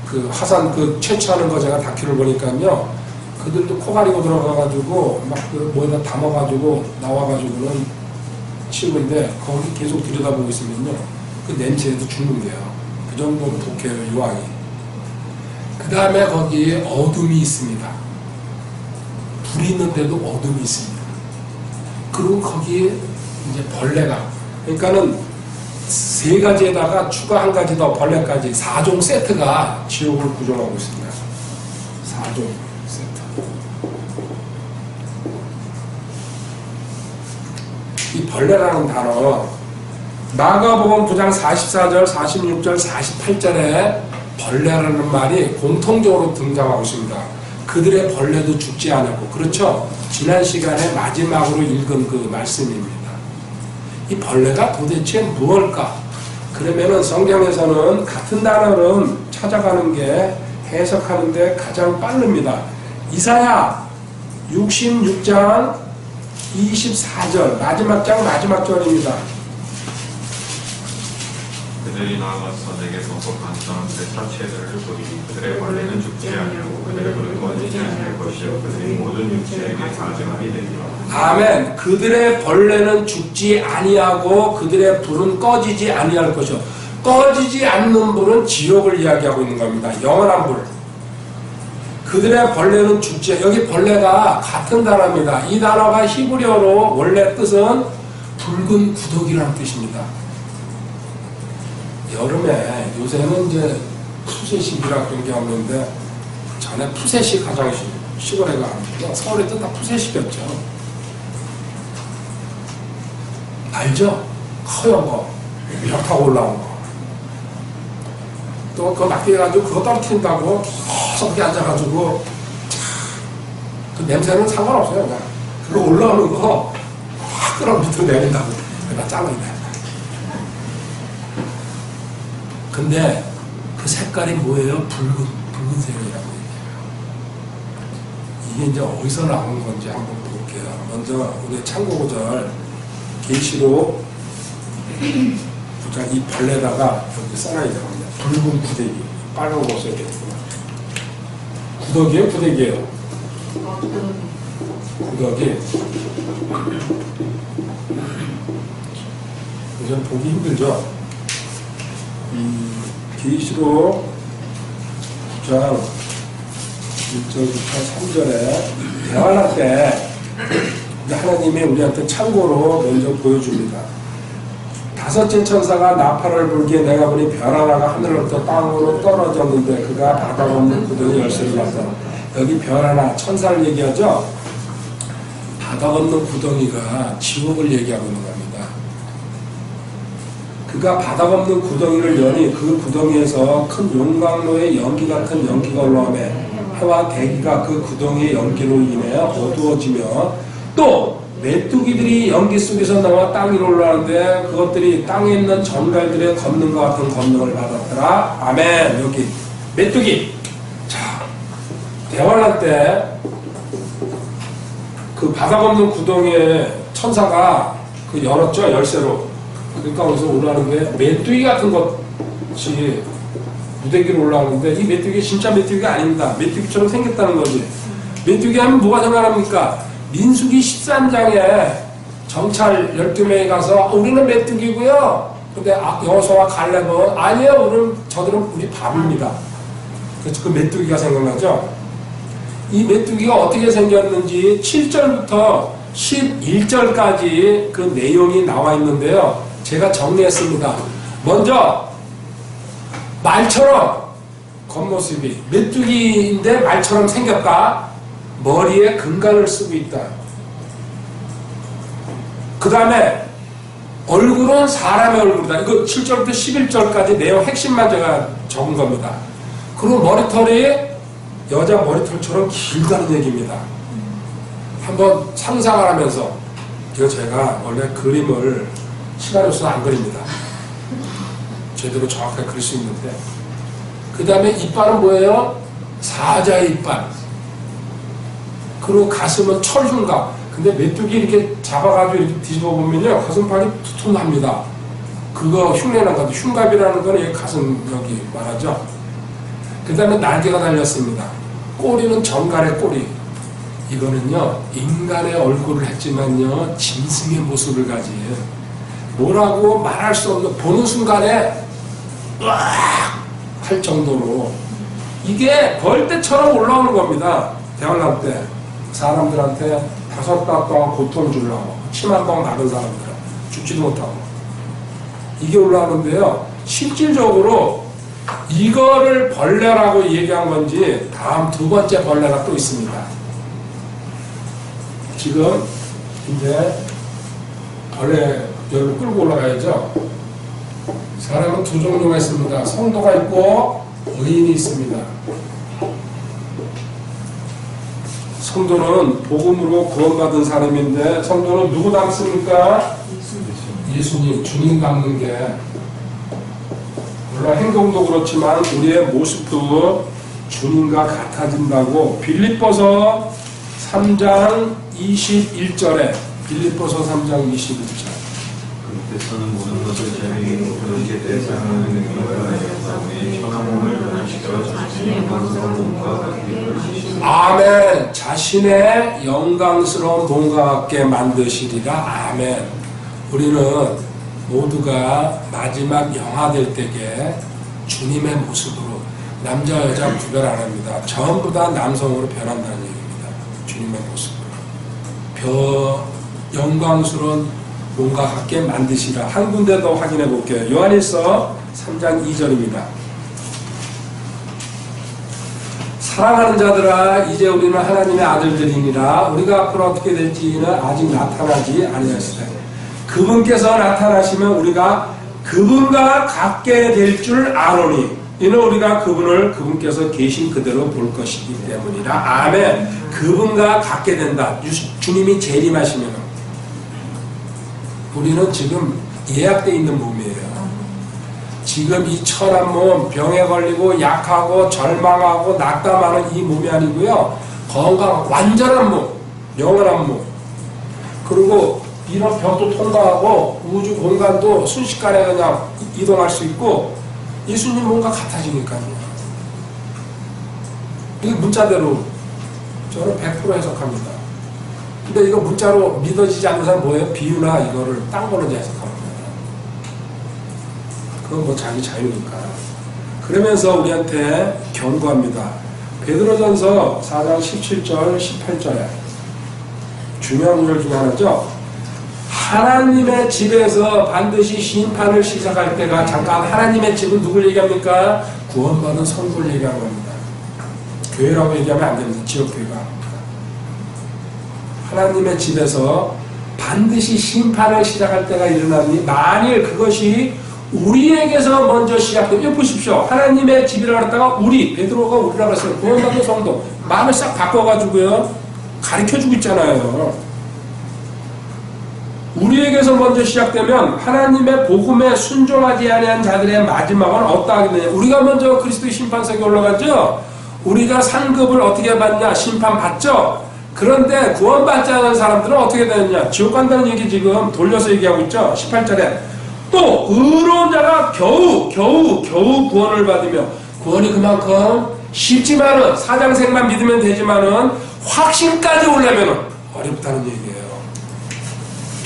그 화산 채취하는 거 제가 다큐를 보니까요. 그들도 코 가리고 들어가가지고 막 뭐에다 담아가지고 나와가지고는 치우는데 거기 계속 들여다보고 있으면요. 그 냄새에도 죽는데요. 그 정도로 독해요, 유황이. 그 다음에 거기에 어둠이 있습니다. 불이 있는데도 어둠이 있습니다. 그리고 거기에 이제 벌레가, 그러니까는 세 가지에다가 추가 한 가지 더 벌레까지 4종 세트가 지옥을 구성하고 있습니다. 4종 세트. 이 벌레라는 단어, 마가복음 9장 44절, 46절, 48절에 벌레라는 말이 공통적으로 등장하고 있습니다. 그들의 벌레도 죽지 않았고, 그렇죠? 지난 시간에 마지막으로 읽은 그 말씀입니다. 이 벌레가 도대체 무엇일까? 그러면은 성경에서는 같은 단어는 찾아가는 게 해석하는 데 가장 빠릅니다. 이사야 66장 24절, 마지막 장 마지막 절입니다. 그들이 나아가서 내게 범법한 사람들의 사체들을 보이니 그들의 벌레는 죽지 아니하고 그들의 불은 꺼지지 아니할 것이요 그들이 모든 육체에게 가증하게 되리라. 아멘. 그들의 벌레는 죽지 아니하고 그들의 불은 꺼지지 아니할 것이요. 꺼지지 않는 불은 지옥을 이야기하고 있는 겁니다. 영원한 불. 그들의 벌레는 죽지, 여기 벌레가 같은 단어입니다. 이 단어가 히브리어로 원래 뜻은 붉은 구더기라는 뜻입니다. 여름에 요새는 이제 푸세식이라 그런 게 없는데 전에 푸세식 가장 시골에가 서울에 또 다 푸세식이었죠. 알죠? 커요 거 벽 타고 올라온 거. 또 그거 맡겨가지고 그거 떨어뜨린다고 계속 그렇게 앉아가지고 그 냄새는 상관없어요. 그냥 그거 올라오는 거 확 끌어 밑으로 내린다고 내가 잘라야 돼. 근데 그 색깔이 뭐예요? 붉은색이라고 얘기해요. 이게 이제 어디서 나온 건지 한번 볼게요. 먼저 우리 참고구절 계시록 9장 이 벌레다가 여기 써놔야 됩니다. 붉은 구데기, 빨간 거 써야 되겠구나. 구더기예요? 구데기예요? 구더기. 이건 보기 힘들죠? 계시록 9장 1절부터 3절에 대환란 때 하나님이 우리한테 참고로 먼저 보여줍니다. 다섯째 천사가 나팔을 불기에 내가 보니 별 하나가 하늘로부터 땅으로 떨어졌는데 그가 바다 없는 구덩이 열쇠를 받아. 여기 별 하나, 천사를 얘기하죠? 바다 없는 구덩이가 지옥을 얘기하고 있는 겁니다. 그가 바다 없는 구덩이를 여니 그 구덩이에서 큰 용광로의 연기 같은 연기가 올라오매 해와 대기가 그 구덩이의 연기로 인해 어두워지며 또 메뚜기들이 연기 속에서 나와 땅 위로 올라가는데 그것들이 땅에 있는 정갈들의 권능과 같은 권능을 받았더라. 아멘. 여기 메뚜기. 자, 대환란 때 그 바닥 없는 구덩이에 천사가 그 열었죠, 열쇠로. 그러니까 거기서 올라가는 게 메뚜기 같은 것이 무대기로 올라가는데 이 메뚜기 진짜 메뚜기가 아닙니다. 메뚜기처럼 생겼다는 거지. 메뚜기 하면 뭐가 생각납니까? 민수기 13장에 정찰 12명이 가서 우리는 메뚜기고요. 근데 여호수아와 갈렙은 아니에요. 저들은 우리 밥입니다. 그래서 그 메뚜기가 생각나죠. 이 메뚜기가 어떻게 생겼는지 7절부터 11절까지 그 내용이 나와 있는데요. 제가 정리했습니다. 먼저 말처럼 겉모습이 메뚜기인데 말처럼 생겼다. 머리에 금관을 쓰고 있다. 그 다음에 얼굴은 사람의 얼굴이다. 이거 7절부터 11절까지 내용 핵심만 제가 적은 겁니다. 그리고 머리털이 여자 머리털처럼 길다는 얘기입니다. 한번 상상을 하면서, 이거 제가 원래 그림을 시간이 없어서 안 그립니다. 제대로 정확하게 그릴 수 있는데, 그 다음에 이빨은 뭐예요? 사자의 이빨. 그리고 가슴은 철흉각. 근데 메뚜기 이렇게 잡아가지고 이렇게 뒤집어 보면요, 가슴팍이 두툼합니다. 그거 흉내난 것도 흉갑이라는 거는 가슴 여기 말하죠. 그 다음에 날개가 달렸습니다. 꼬리는 정갈의 꼬리. 이거는요, 인간의 얼굴을 했지만요, 짐승의 모습을 가진, 뭐라고 말할 수 없는, 보는 순간에 으악 할 정도로 이게 벌떼처럼 올라오는 겁니다. 대환란 때 사람들한테 5달 동안 고통 주려고, 침 한 방 맞은 사람들은 죽지도 못하고 이게 올라오는데요. 실질적으로 이거를 벌레라고 얘기한 건지 다음 두 번째 벌레가 또 있습니다. 지금 이제 벌레 여기로 끌고 올라가야죠. 사람은 두 종류가 있습니다. 성도가 있고 의인이 있습니다. 성도는 복음으로 구원받은 사람인데, 성도는 누구 닮습니까? 예수님, 주님 닮는 게, 물론 행동도 그렇지만 우리의 모습도 주님과 같아진다고 빌립보서 3장 21절에, 빌립보서 3장 21절. 그때서는 모든 것을 재미있고 그렇게 대상하는 능력을 우리 천한 몸을 변화시켜 자신의 영광스러운 몸과 같게 만드시리라. 아멘. 자신의 영광스러운 몸과 같게 만드시리라. 아멘. 우리는 모두가 마지막 영화될 때에 주님의 모습으로, 남자 여자 구별 안 합니다. 전부 다 남성으로 변한다는 얘기입니다. 주님의 모습으로 영광스러운 몸과 같게 만드시라. 한 군데 더 확인해 볼게요. 요한일서 3장 2절입니다. 사랑하는 자들아, 이제 우리는 하나님의 아들들이니라. 우리가 앞으로 어떻게 될지는 아직 나타나지 아니하시되 그분께서 나타나시면 우리가 그분과 같게 될 줄 아노니 이는 우리가 그분께서 계신 그대로 볼 것이기 때문이라. 아멘. 그분과 같게 된다. 주님이 재림하시면 우리는 지금 예약되어 있는 몸이에요. 지금 이 천한 몸, 병에 걸리고 약하고 절망하고 낙담하는 이 몸이 아니고요, 건강한 완전한 몸, 영원한 몸. 그리고 이런 벽도 통과하고 우주 공간도 순식간에 그냥 이동할 수 있고, 예수님 몸과 같아지니까요. 이게 문자대로 저는 100% 해석합니다. 근데 이거 문자로 믿어지지 않는 사람 뭐예요? 비유나 이거를 딴 걸로 해석하는 거예요. 그건 뭐 자기 자유니까. 그러면서 우리한테 경고합니다. 베드로전서 4장 17절 18절에 중요한 구절 중에 하나죠. 하나님의 집에서 반드시 심판을 시작할 때가, 잠깐, 하나님의 집은 누굴 얘기합니까? 구원받은 성도를 얘기하는 겁니다. 교회라고 얘기하면 안 됩니다. 지역교회가. 하나님의 집에서 반드시 심판을 시작할 때가 일어나니, 만일 그것이 우리에게서 먼저 시작되면, 보십시오. 하나님의 집이라고 했다가 베드로가 우리라고 했어요. 구원받은 성도. 마음을 싹 바꿔가지고요, 가르쳐주고 있잖아요. 우리에게서 먼저 시작되면 하나님의 복음에 순종하지 아니한 자들의 마지막은 어떠하겠느냐. 우리가 먼저 그리스도의 심판석에 올라가죠. 우리가 상급을 어떻게 받냐. 심판받죠. 그런데 구원받지 않은 사람들은 어떻게 되느냐. 지옥 간다는 얘기 지금 돌려서 얘기하고 있죠. 18절에 또 의로운 자가 겨우 구원을 받으며, 구원이 그만큼 쉽지만은 사장생만 믿으면 되지만은 확신까지 오려면 어렵다는 얘기예요.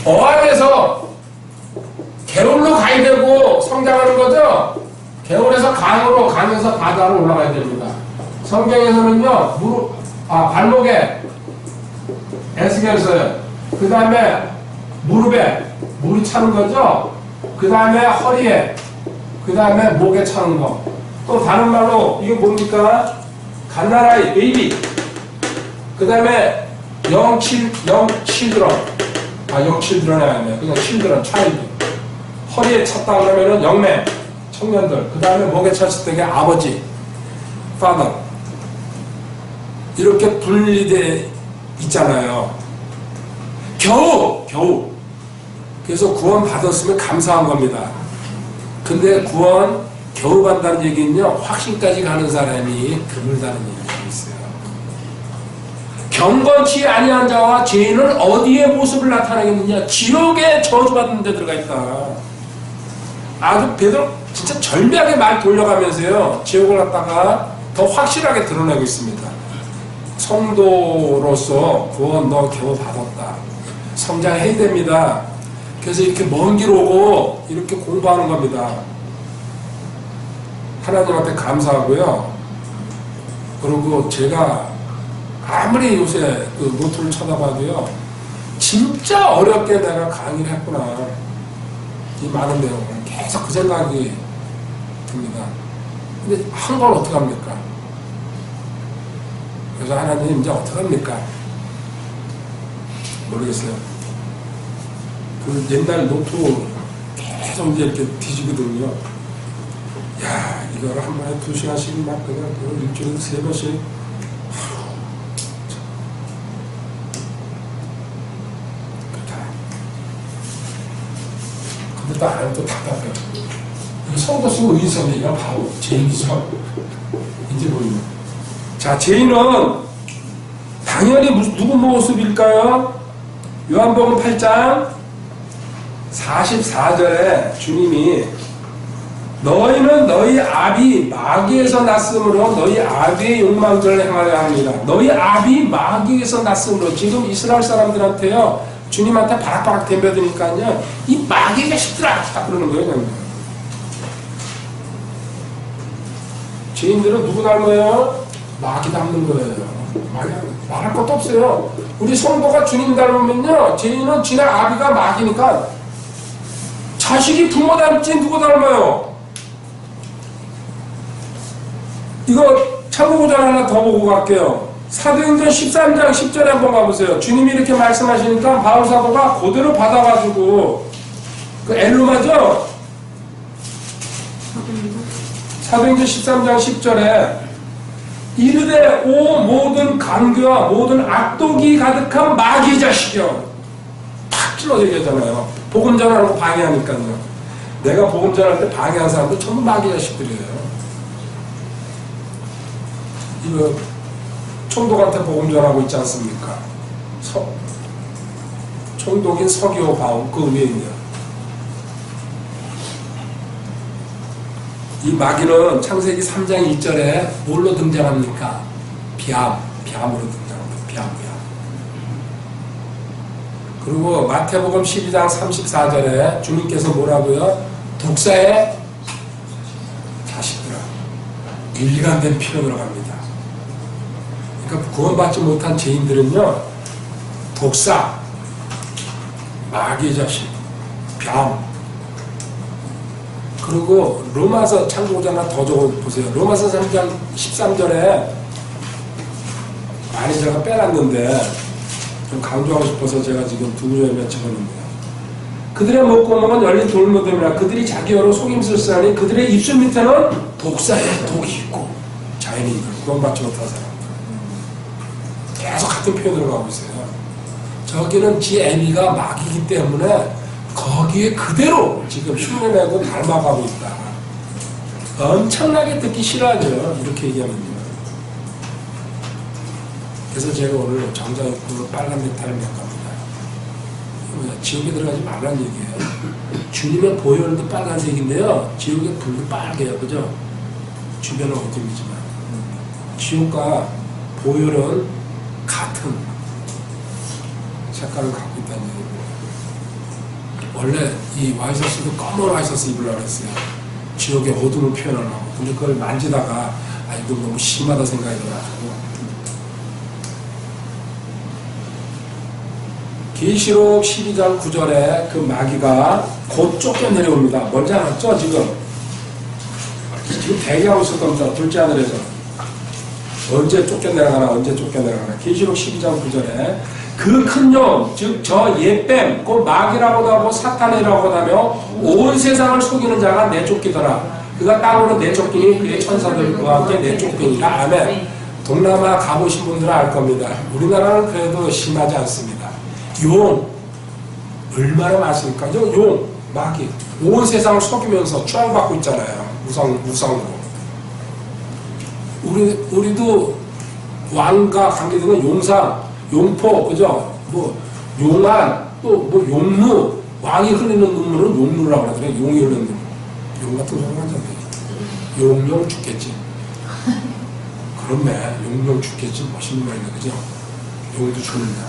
어항에서 개울로 가야 되고 성장하는 거죠. 개울에서 강으로 가면서 바다로 올라가야 됩니다. 성경에서는요, 발목에 에스겔 써요. 그 다음에 무릎에 물이 차는 거죠. 그 다음에 허리에, 그 다음에 목에 차는 거. 또 다른 말로 이게 뭡니까? 갓난아이, 베이비. 그 다음에 영칠드런. 영칠드런이 아니에요. 그냥 칠드런, 차일드. 허리에 찼다 그러면은 영매, 청년들. 그 다음에 목에 찼을 때 아버지, father. 이렇게 분리돼 있잖아요. 겨우. 그래서 구원 받았으면 감사한 겁니다. 근데 구원 겨우 간다는 얘기는요, 확신까지 가는 사람이 드물다는 얘기가 있어요. 경건치 아니한 자와 죄인은 어디에 모습을 나타내겠느냐? 지옥에 저주받는 데 들어가 있다. 아주 베드로 진짜 절묘하게 말 돌려가면서요, 지옥을 갖다가 더 확실하게 드러내고 있습니다. 성도로서 구원 너 겨우 받았다. 성장해야 됩니다. 그래서 이렇게 먼 길 오고 이렇게 공부하는 겁니다. 하나님한테 감사하고요. 그리고 제가 아무리 요새 그 노트를 쳐다봐도요, 진짜 어렵게 내가 강의를 했구나. 이 많은 내용을 계속 그 생각이 듭니다. 근데 한 걸 어떡합니까? 그래서 하나님 이제 어떡합니까? 모르겠어요. 그 옛날 노트 계속 이제 이렇게 뒤지거든요. 야, 이걸 한 번에 2시간씩 막 그냥 일주일에 3번씩. 그렇다. 근데 또 안 하면 또 답답해요. 이거 성도 쓰고 의인성 얘기가 바로 죄인이죠. 이제 보이면. 자, 죄인은 당연히 누구 모습일까요? 요한복음 8장 44절에 주님이 너희는 너희 아비 마귀에서 났으므로 너희 아비의 욕망들을 행하려 합니다. 너희 아비 마귀에서 났으므로. 지금 이스라엘 사람들한테요, 주님한테 바락바락 덤벼드니까요, 이 마귀가 쉽더라 딱 그러는 거예요. 그냥. 죄인들은 누구 닮아요? 마귀 닮는 거예요. 말할 것도 없어요. 우리 성도가 주님 닮으면요, 죄인은 지네 아비가 마귀니까 자식이 부모 닮지 누구 닮아요? 이거 참고구절 하나 더 보고 갈게요. 사도행전 13장 10절에 한번 가보세요. 주님이 이렇게 말씀하시니까 바울사도가 그대로 받아가지고, 그 엘루마죠? 사도행전 13장 10절에 이르되 오 모든 강교와 모든 악독이 가득한 마귀 자식이여. 탁 찔러 얘기하잖아요. 복음 전하는 거 방해하니까요. 내가 복음 전할 때 방해한 사람들 전부 마귀 자식들이에요. 이거 총독한테 복음 전하고 있지 않습니까? 총독인 서기호 바울 그 위에 있네요. 이 마귀는 창세기 3장 1절에 뭘로 등장합니까? 비암으로 등장합니다. 비암. 그리고 마태복음 12장 34절에 주님께서 뭐라고요? 독사의 자식들아. 일관된 표현으로 갑니다. 그러니까 구원받지 못한 죄인들은요, 독사, 마귀 자식, 병. 그리고 로마서 참고자 하나 더 적어보세요. 로마서 3장 13절에 많이 제가 빼놨는데 좀 강조하고 싶어서 제가 지금 두 구절에 적었는데요. 그들의 목구멍은 열린 돌무덤이라 그들이 자기 여로 속임수를 쓰니 그들의 입술 밑에는 독사의 독이 있고. 자연인들, 구원받지 못한 사람들. 계속 같은 표현으로 가고 있어요. 저기는 지 애비가 마귀이기 때문에 거기에 그대로 지금 흉내내고 닮아가고 있다. 엄청나게 듣기 싫어하죠. 이렇게 얘기하면요. 그래서 제가 오늘 정장 입고 빨간 넥타이를 몇 겁니다. 지옥에 들어가지 말라는 얘기예요. 주님의 보혈도 빨간색인데요. 지옥의 불도 빨개요. 그죠? 주변은 어둠이지만. 지옥과 보혈은 같은 색깔을 갖고 있다는 얘기예요. 원래 이 와이셔츠도 검은 와이셔츠 입으려고 했어요. 지옥의 어둠을 표현하려고. 근데 그걸 만지다가 아 이거 너무 심하다 생각이 들어가지고. 계시록 12장 9절에 그 마귀가 곧 쫓겨내려옵니다. 뭔지 알았죠? 지금 대기하고 있을 겁니다. 둘째 하늘에서 언제 쫓겨내려가나 언제 쫓겨내려가나. 계시록 12장 9절에 그 큰 영, 즉 저 옛뱀, 그 마귀라고도 하고 사탄이라고도 하며 온 세상을 속이는 자가 내쫓기더라. 그가 땅으로 내쫓기니 그의 천사들과 함께 내쫓기니라. 아멘. 동남아 가보신 분들은 알 겁니다. 우리나라는 그래도 심하지 않습니다. 용 얼마나 많습니까? 용, 마귀 온 세상을 속이면서 추앙받고 있잖아요. 우상으로. 우리도 왕과 관계되는 용상, 용포, 그죠? 뭐 용안, 또 뭐 용루, 왕이 흘리는 눈물은 용루라고 하더래요. 용이 흘리는 눈물. 용 같은 소리 하잖아요. 용용 죽겠지. 그렇네. 용용 죽겠지. 멋있는 말이네, 그죠? 용도 죽는다.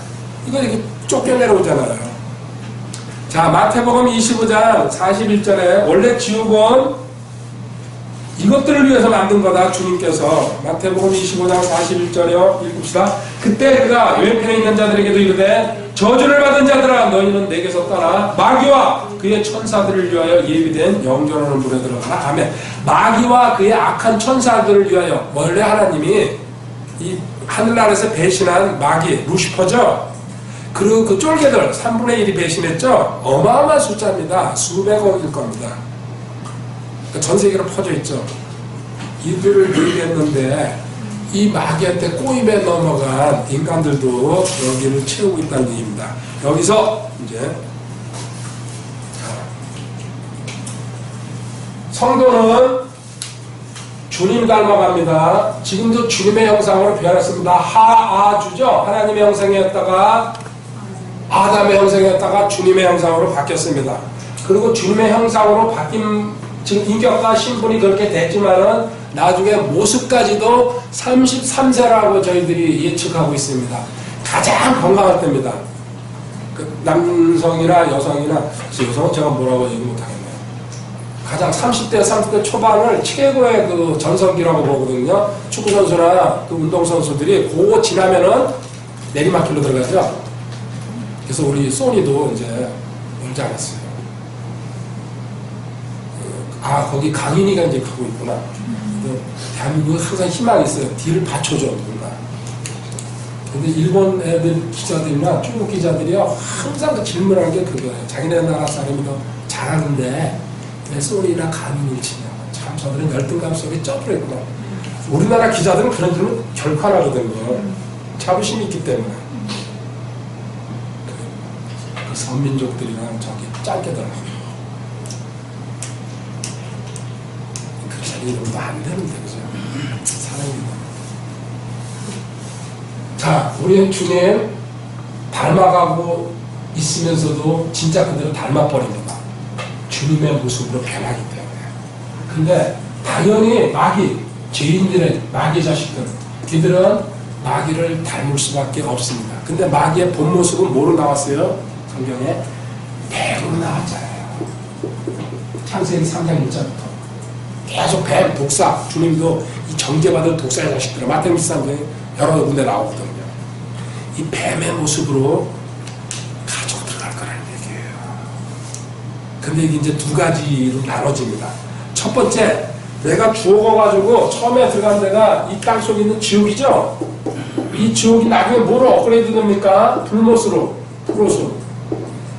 이거 이렇게 쫓겨내려오잖아요. 자, 마태복음 25장 41절에 원래 지옥은 이것들을 위해서 만든 거다. 주님께서 마태복음 25장 41절이요. 읽읍시다. 그때 그가 왼편에 있는 자들에게도 이르되 저주를 받은 자들아 너희는 내게서 떠나 마귀와 그의 천사들을 위하여 예비된 영전하는 물에 들어가라. 아멘. 마귀와 그의 악한 천사들을 위하여. 원래 하나님이 이 하늘나라에서 배신한 마귀 루시퍼죠. 그리고 그 쫄개들 3분의 1이 배신했죠. 어마어마한 숫자입니다. 수백억일 겁니다. 그러니까 전 세계로 퍼져 있죠. 이들을 예비했는데 이 마귀한테 꼬임에 넘어간 인간들도 여기를 채우고 있다는 얘기입니다. 여기서 이제 성도는 주님 닮아갑니다. 지금도 주님의 형상으로 변했습니다. 하아주죠. 하나님의 형상이었다가 아담의 형상이었다가 주님의 형상으로 바뀌었습니다. 그리고 주님의 형상으로 바뀐 지금 인격과 신분이 그렇게 됐지만은 나중에 모습까지도 33세라고 저희들이 예측하고 있습니다. 가장 건강할 때입니다. 그 남성이나 여성이나, 여성은 제가 뭐라고 얘기 못하겠네요. 가장 30대 초반을 최고의 그 전성기라고 보거든요. 축구선수나 그 운동선수들이 그거 지나면은 내리막길로 들어가죠. 그래서 우리 소니도 이제 멀지 않았어요. 아, 거기 강인이가 이제 가고 있구나. 대한민국은 항상 희망이 있어요. 뒤를 받쳐줘, 누군가. 근데 일본 애들 기자들이나 중국 기자들이요, 항상 그 질문하는 게 그거예요. 자기네 나라 사람이 더 잘하는데 왜 소니나 강인이를 치냐고. 참, 저들은 열등감 속에 쩌들어 있구나. 우리나라 기자들은 그런 질문 결코 안 하거든요. 자부심이 있기 때문에. 그 선민족들이랑 저기 짧게 들어가요. 이러면 안 되는데, 그죠? 사랑입니다. 자, 우리 주님 닮아가고 있으면서도 진짜 그대로 닮아버립니다. 주님의 모습으로 변하기 때문에. 근데 당연히 마귀, 죄인들의 마귀 자식들, 그들은 마귀를 닮을 수밖에 없습니다. 근데 마귀의 본 모습은 뭐로 나왔어요? 성경에 뱀으로 나왔잖아요. 창세기 3장 1절부터. 계속 뱀, 독사, 주님도 이 정죄받은 독사의 자식들, 마태복음 23장에 여러 군데 나오거든요. 이 뱀의 모습으로 가지고 들어갈 거라는 얘기예요. 근데 이게 이제 두 가지로 나눠집니다. 첫 번째, 내가 죽어가지고 처음에 들어간 데가 이 땅 속에 있는 지옥이죠? 이 지옥이 나중에 뭐로 업그레이드 됩니까? 불못으로, 프로스.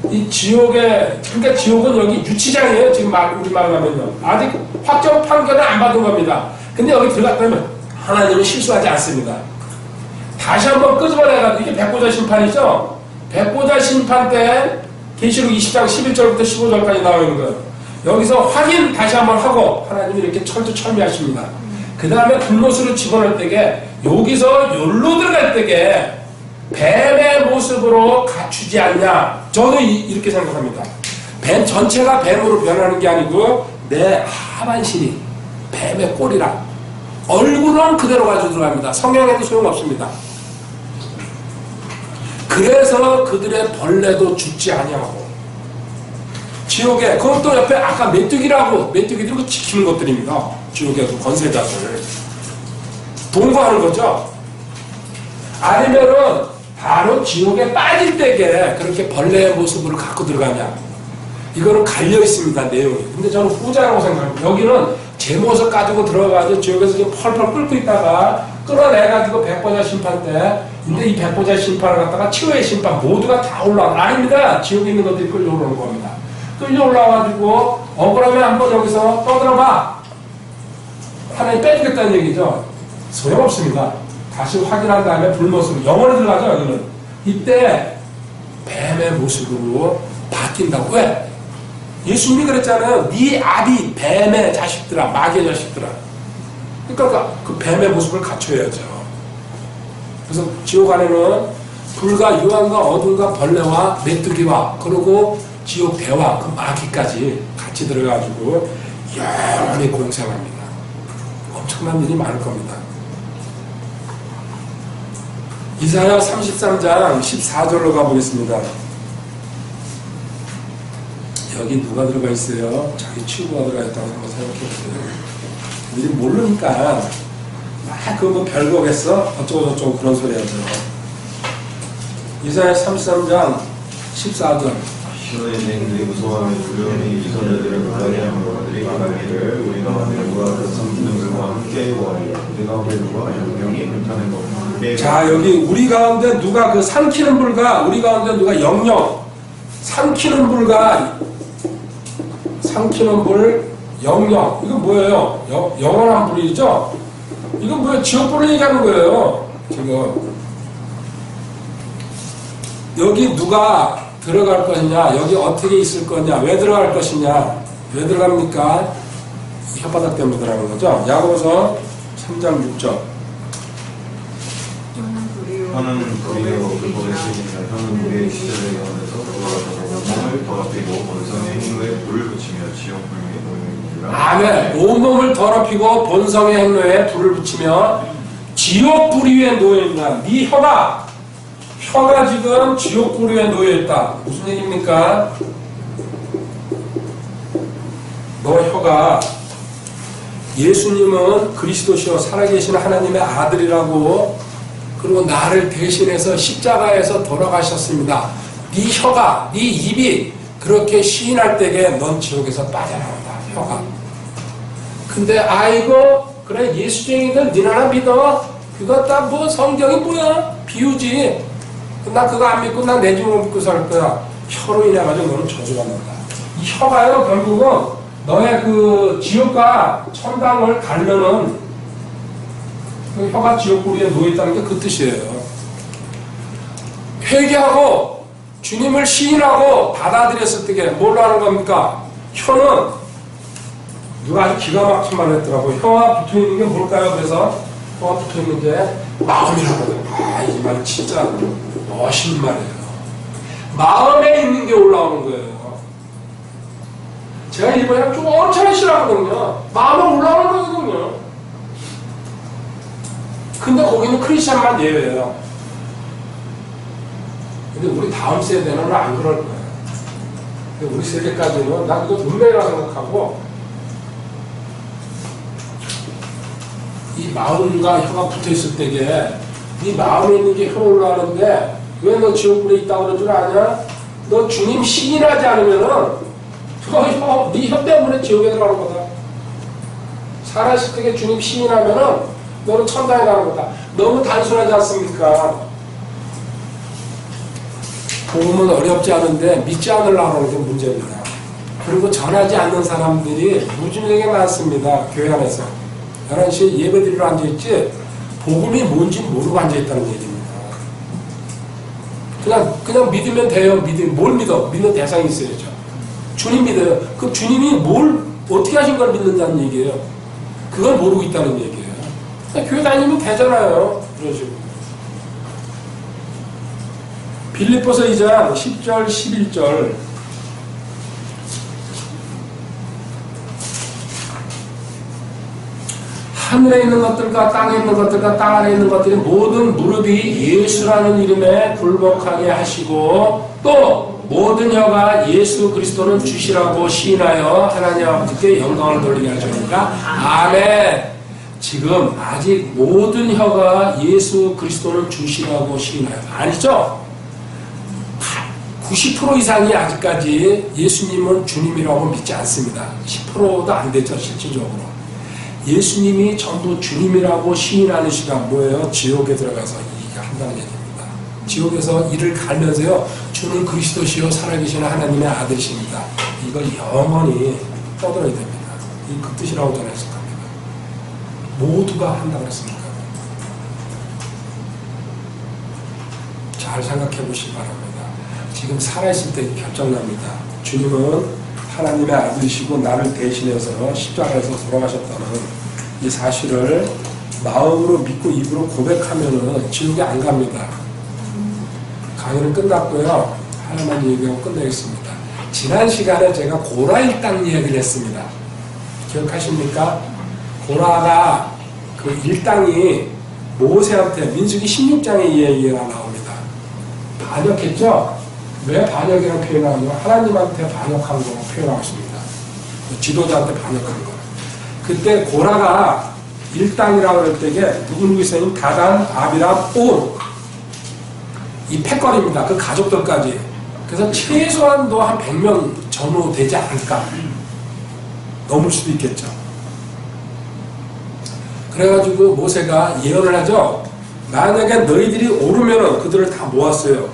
이 지옥의, 그러니까 지옥은 여기 유치장이에요. 지금 우리말로 하면요. 아직 확정 판결을 안 받은 겁니다. 근데 여기 들어갔다면 하나님은 실수하지 않습니다. 다시 한번 끄집어내가지고, 이게 백보자 심판이죠? 백보자 심판 때 계시록 20장 11절부터 15절까지 나와 있는 거예요. 여기서 확인 다시 한번 하고 하나님이 이렇게 철두철미하십니다. 그 다음에 불못으로 집어넣을 때에 여기서 열로 들어갈 때에 뱀의 모습으로 갖추지 않냐. 저도 이렇게 생각합니다. 뱀 전체가 뱀으로 변하는 게 아니고 내 하반신이 뱀의 꼴이라 얼굴은 그대로 가지고 들어갑니다. 성형에도 소용없습니다. 그래서 그들의 벌레도 죽지 아니하고 지옥에 그것도 옆에 아까 메뚜기라고 메뚜기들이 지키는 것들입니다. 지옥의 그 권세자들 동거하는 거죠. 아니면은 바로 지옥에 빠질 때에 그렇게 벌레의 모습으로 갖고 들어가냐. 이거는 갈려 있습니다, 내용이. 근데 저는 후자라고 생각합니다. 여기는 제 모습 가지고 들어가가지고 지옥에서 지금 펄펄 끓고 있다가 끌어내가지고 백보자 심판 때, 근데 이 백보자 심판을 갖다가 치유의 심판 모두가 다 올라와. 아닙니다. 지옥에 있는 것들이 끌려오는 겁니다. 끌려 올라와가지고 억울하면 한번 여기서 떠들어봐. 하나님 빼주겠다는 얘기죠. 소용없습니다. 다시 확인한 다음에 불모습으로 영원히 들어가죠. 여기는. 이때 뱀의 모습으로 바뀐다고. 왜? 예수님이 그랬잖아요. 네 아비 뱀의 자식들아, 마귀의 자식들아. 그러니까 그 뱀의 모습을 갖춰야죠. 그래서 지옥 안에는 불과 유황과 어둠과 벌레와 메뚜기와 그리고 지옥 배와 그 마귀까지 같이 들어가지고 영원히 공생합니다. 엄청난 일이 많을 겁니다. 이사야 33장 14절로 가보겠습니다. 여기 누가 들어가 있어요? 자기 친구가 들어가 있다고 한번 생각해 보세요. 우리 모르니까 막 그거 뭐 별거겠어? 어쩌고저쩌고 그런 소리 하죠. 이사야 33장 14절. 시온의 쟁들이 무서워하며 두려움이 이스라엘을 불안해 하는 것들이 말하기를 우리 가운데 누가 그 섬기는 불과 함께 구하리라. 우리 가운데 누가 영영이 불타는 것과 함께. 자, 여기 우리 가운데 누가 그 삼키는 불과 우리 가운데 누가 영영 삼키는 불과 삼키는 불 영영 이거 뭐예요? 영원한 불이죠? 이거 뭐예요? 지옥불을 얘기하는 거예요. 지금 여기 누가 들어갈 것이냐, 여기 어떻게 있을 거냐, 왜 들어갈 것이냐, 왜 들어갑니까? 혓바닥 때문에 들어가는 거죠. 야고보서 3장 6절. 하는 불이요 그곳에 쓰니까 하는 우리의 시절의 가운데서 돌아가서 몸을 더럽히고 본성의 행로에 불을 붙이며 지옥 불에 놓이느니라. 아멘. 온몸을 더럽히고 본성의 행로에 불을 붙이며 지옥 불 위에 놓여있다. 네 혀가 지금 지옥 불 위에 놓여있다. 무슨 얘기입니까? 너 혀가 예수님은 그리스도시요 살아계신 하나님의 아들이라고, 그리고 나를 대신해서 십자가에서 돌아가셨습니다. 네 혀가, 네 입이 그렇게 시인할 때에 넌 지옥에서 빠져나온다. 혀가. 근데 아이고 그래 예수쟁이들 니 하나 믿어? 그거 다 뭐 성경이 뭐야? 비유지. 나 그거 안 믿고 난 내 집을 믿고 살 거야. 혀로 인해가지고 너는 저주받는다. 이 혀가요 결국은 너의 그 지옥과 천당을 가르는 그 혀가 지옥불 위에 놓여있다는 게 그 뜻이에요. 회개하고 주님을 시인하고 받아들였을 때 뭘로 하는 겁니까? 혀는 누가 아주 기가 막힌 말을 했더라고요. 혀와 붙어있는 게 뭘까요? 그래서 혀와 붙어있는 게 마음이라거든요. 아, 이 말 진짜 멋있는 말이에요. 마음에 있는 게 올라오는 거예요. 제가 이번에 좀 엄청 싫어하거든요. 마음에 올라오는 거거든요. 근데 거기는 크리스찬만 예외예요. 근데 우리 다음 세대는 안 그럴 거예요. 근데 우리 세대까지는 난 그거 운명이라고 생각하고, 이 마음과 혀가 붙어있을 때에 네 마음에 있는 게 혀로 올라가는데 왜 너 지옥불에 있다고 그럴 줄 아냐? 너 주님 시인하지 않으면은 네 혀 때문에 지옥에 들어가는 거다. 살아있을 때에 주님 시인하면은 너는 천당에 가는 거다. 너무 단순하지 않습니까? 복음은 어렵지 않은데 믿지 않으려고 하는 게 문제입니다. 그리고 전하지 않는 사람들이 무지하게 많습니다. 교회 안에서 11시에 예배드리러 앉아있지 복음이 뭔지 모르고 앉아있다는 얘기입니다. 그냥 믿으면 돼요. 뭘 믿어? 믿는 대상이 있어야죠. 주님 믿어요. 그럼 주님이 뭘 어떻게 하신 걸 믿는다는 얘기예요. 그걸 모르고 있다는 얘기예요. 교회 다니면 되잖아요. 이런 식으로. 빌립보서 2장 10절 11절 하늘에 있는 것들과 땅에 있는 것들과 땅 아래에 있는 것들이 모든 무릎이 예수라는 이름에 굴복하게 하시고 또 모든 혀가 예수 그리스도는 주시라고 시인하여 하나님 아버지께 영광을 돌리게 하시니까 아멘. 지금 아직 모든 혀가 예수 그리스도는 주시라고 시인하여 아니죠? 90% 이상이 아직까지 예수님은 주님이라고 믿지 않습니다. 10%도 안 되죠, 실질적으로. 예수님이 전부 주님이라고 시인하는 시간 뭐예요? 지옥에 들어가서 이게 한다는 얘기입니다. 지옥에서 이를 갈면서요, 주는 그리스도시요 살아계시는 하나님의 아들이십니다. 이걸 영원히 떠들어야 됩니다. 이 그 뜻이라고 전했을 겁니다. 모두가 한다고 그랬습니까? 잘 생각해 보시기 바랍니다. 지금 살아있을 때 결정납니다. 주님은 하나님의 아들이시고 나를 대신해서 십자가에서 돌아가셨다는 이 사실을 마음으로 믿고 입으로 고백하면은 지옥에 안 갑니다. 강의는 끝났고요. 하나만 얘기하고 끝내겠습니다. 지난 시간에 제가 고라 일당 이야기를 했습니다. 기억하십니까? 고라가 그 일당이 모세한테 민수기 16장에 이 얘기가 나옵니다. 반역했죠? 왜 반역이라고 표현하냐면 하나님한테 반역한 거라고 표현하고 있습니다. 지도자한테 반역한 거. 그때 고라가 일당이라고 할 때게 누구 있어요? 다단, 아비람, 온. 이 패거리입니다. 그 가족들까지. 그래서 최소한도 한 100명 전후 되지 않을까. 넘을 수도 있겠죠. 그래가지고 모세가 예언을 하죠. 만약에 너희들이 오르면은 그들을 다 모았어요.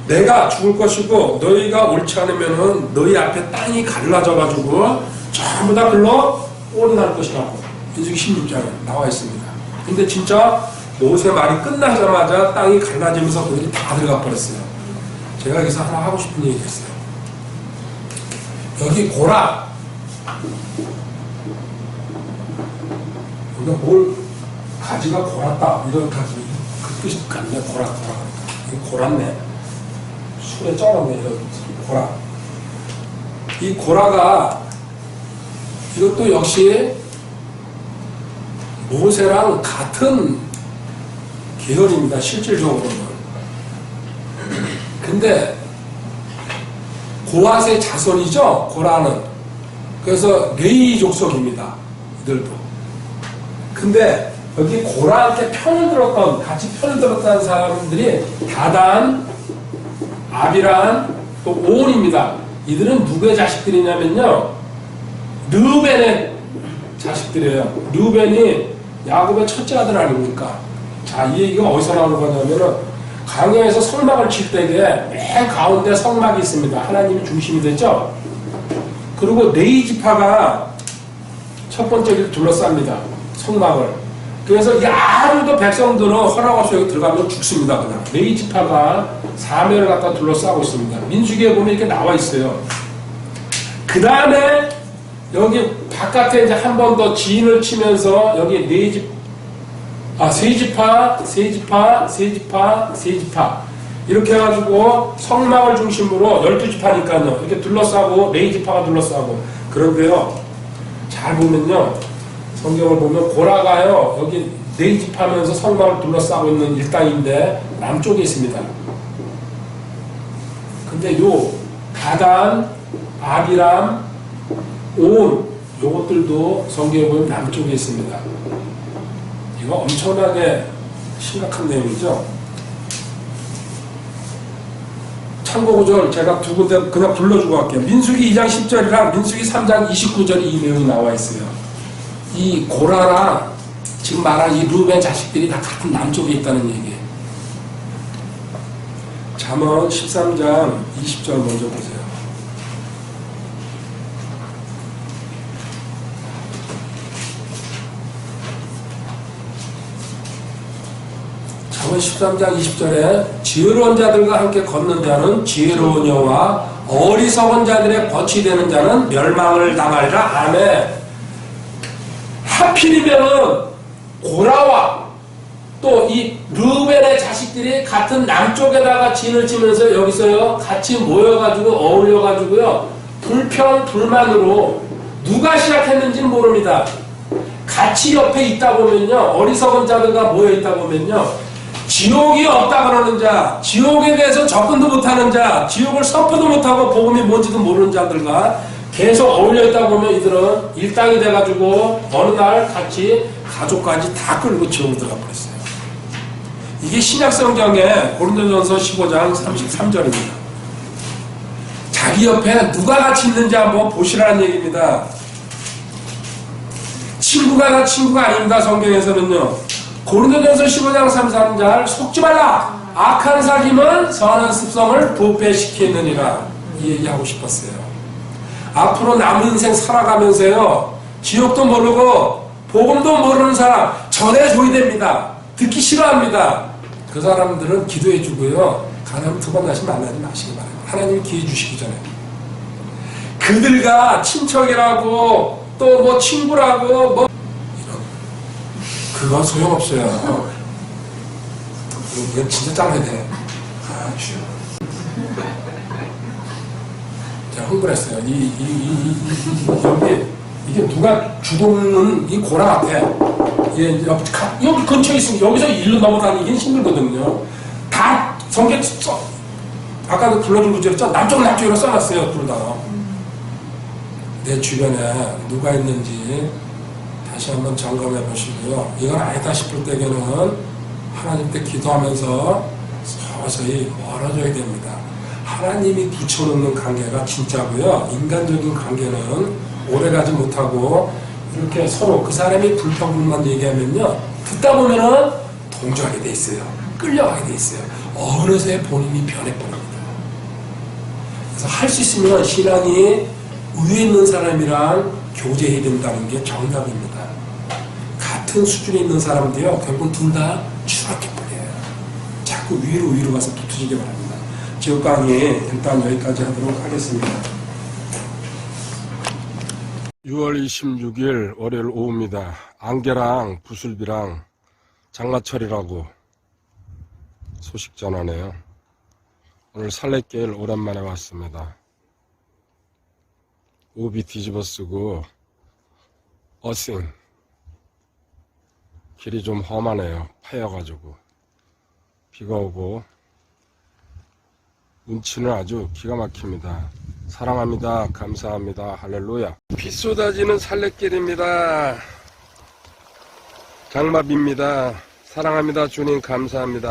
내가 죽을 것이고 너희가 옳지 않으면은 너희 앞에 땅이 갈라져가지고 전부 다 글로 올인할 것이라고 민수기 16장에 나와 있습니다. 근데 진짜 모세 말이 끝나자마자 땅이 갈라지면서 그들이 다 들어가 버렸어요. 제가 여기서 하나 하고 싶은 얘기가 있어요. 여기 고라, 우리가 뭘 가지가 골았다 이런 가지 그 뜻이 같네. 고라 이거 골았네. 술에 쩔었네. 이런 고라. 이 고라가 이것도 역시 모세랑 같은 계열입니다. 실질적으로는. 근데 고앗의 자손이죠. 고라는. 그래서 레위 족속입니다. 이들도. 근데 여기 고라한테 같이 편을 들었다는 사람들이 다단, 아비람, 또 오온입니다. 이들은 누구의 자식들이냐면요. 르벤의 자식들이에요. 르벤이 야곱의 첫째 아들 아닙니까? 자, 이 얘기가 어디서 나오는 거냐면은 광야에서 성막을 칠 때에 맨 가운데 성막이 있습니다. 하나님이 중심이 됐죠? 그리고 네 지파가 첫 번째 길 둘러쌉니다. 성막을. 그래서 이 아무도 백성들은 허락 없이 여기 들어가면 죽습니다. 그냥. 네 지파가 사면을 갖다 둘러싸고 있습니다. 민수기에 보면 이렇게 나와 있어요. 그 다음에 여기 바깥에 이제 한 번 더 지인을 치면서 여기 세 지파 이렇게 해가지고 성막을 중심으로 12지파니까요. 이렇게 둘러싸고 네 지파가 둘러싸고 그런데요. 잘 보면요. 성경을 보면 고라가요. 여기 네 지파면서 성막을 둘러싸고 있는 일당인데 남쪽에 있습니다. 근데 요 다단, 아비람, 온 요것들도 성경에 보면 남쪽에 있습니다. 이거 엄청나게 심각한 내용이죠. 참고 구절 제가 두 군데 그냥 불러주고 갈게요. 민수기 2장 10절이랑 민수기 3장 29절이 이 내용이 나와 있어요. 이 고라랑 지금 말한 이 르벤 자식들이 다 같은 남쪽에 있다는 얘기예요. 잠언 13장 20절 먼저 보세요. 잠언 13장 20절에 지혜로운 자들과 함께 걷는 자는 지혜로운 여와 어리석은 자들의 벗이 되는 자는 멸망을 당하리라. 아멘. 하필이면은 고라와 또 이 르벤의 자식들이 같은 남쪽에다가 진을 치면서 여기서요 같이 모여가지고 어울려가지고요 불평 불만으로 누가 시작했는지는 모릅니다. 같이 옆에 있다 보면요 어리석은 자들과 모여 있다 보면요 지옥이 없다 그러는 자, 지옥에 대해서 접근도 못하는 자, 지옥을 선포도 못하고 복음이 뭔지도 모르는 자들과 계속 어울려 있다 보면 이들은 일당이 돼가지고 어느 날 같이 가족까지 다 끌고 지옥으로 들어가 버렸어요. 이게 신약성경의 고린도전서 15장 33절입니다. 자기 옆에 누가 같이 있는지 한번 보시라는 얘기입니다. 친구가 다 친구가 아닙니다. 성경에서는요. 고린도전서 15장 33절 속지 말라. 악한 사귐은 선한 습성을 부패시키느니라. 이 얘기하고 싶었어요. 앞으로 남은 인생 살아가면서요. 지옥도 모르고 복음도 모르는 사람 전해줘야 됩니다. 듣기 싫어합니다. 그 사람들은 기도해주고요. 가나면 두 번 다시 만나지 마시기 바랍니다. 하나님이 기회 주시기 전에. 그들과 친척이라고 또 뭐 친구라고 뭐 이런 그건 소용없어요. 이건 진짜 잘라야 돼. 아 주여. 제가 흥분했어요. 여기 이게 누가 주도는 이 고라 앞에 여기 근처에 있으면 여기서 일로 넘어다니긴 힘들거든요. 다 성경 써 아까도 불러준 구절이죠. 남쪽으로 써놨어요. 둘 다. 내 주변에 누가 있는지 다시 한번 점검해 보시고요. 이건 아니다 싶을 때에는 하나님께 기도하면서 서서히 멀어져야 됩니다. 하나님이 붙여놓는 관계가 진짜고요. 인간적인 관계는 오래가지 못하고 이렇게 서로 그 사람이 불평불만 얘기하면요. 듣다 보면은 동조하게 돼 있어요. 끌려가게 돼 있어요. 어느새 본인이 변해버립니다. 그래서 할 수 있으면 신앙이 위에 있는 사람이랑 교제해야 된다는 게 정답입니다. 같은 수준에 있는 사람도요. 결국은 둘 다 추락해버려요. 자꾸 위로 가서 붙으시기 바랍니다. 지옥 강의 일단 여기까지 하도록 하겠습니다. 6월 26일 월요일 오후입니다. 안개랑 부슬비랑 장마철이라고 소식 전하네요. 오늘 살레길 오랜만에 왔습니다. 우비 뒤집어쓰고 어싱 길이 좀 험하네요. 파여가지고 비가 오고 운치는 아주 기가 막힙니다. 사랑합니다. 감사합니다. 할렐루야. 비 쏟아지는 살레길입니다. 장마비입니다. 사랑합니다. 주님 감사합니다.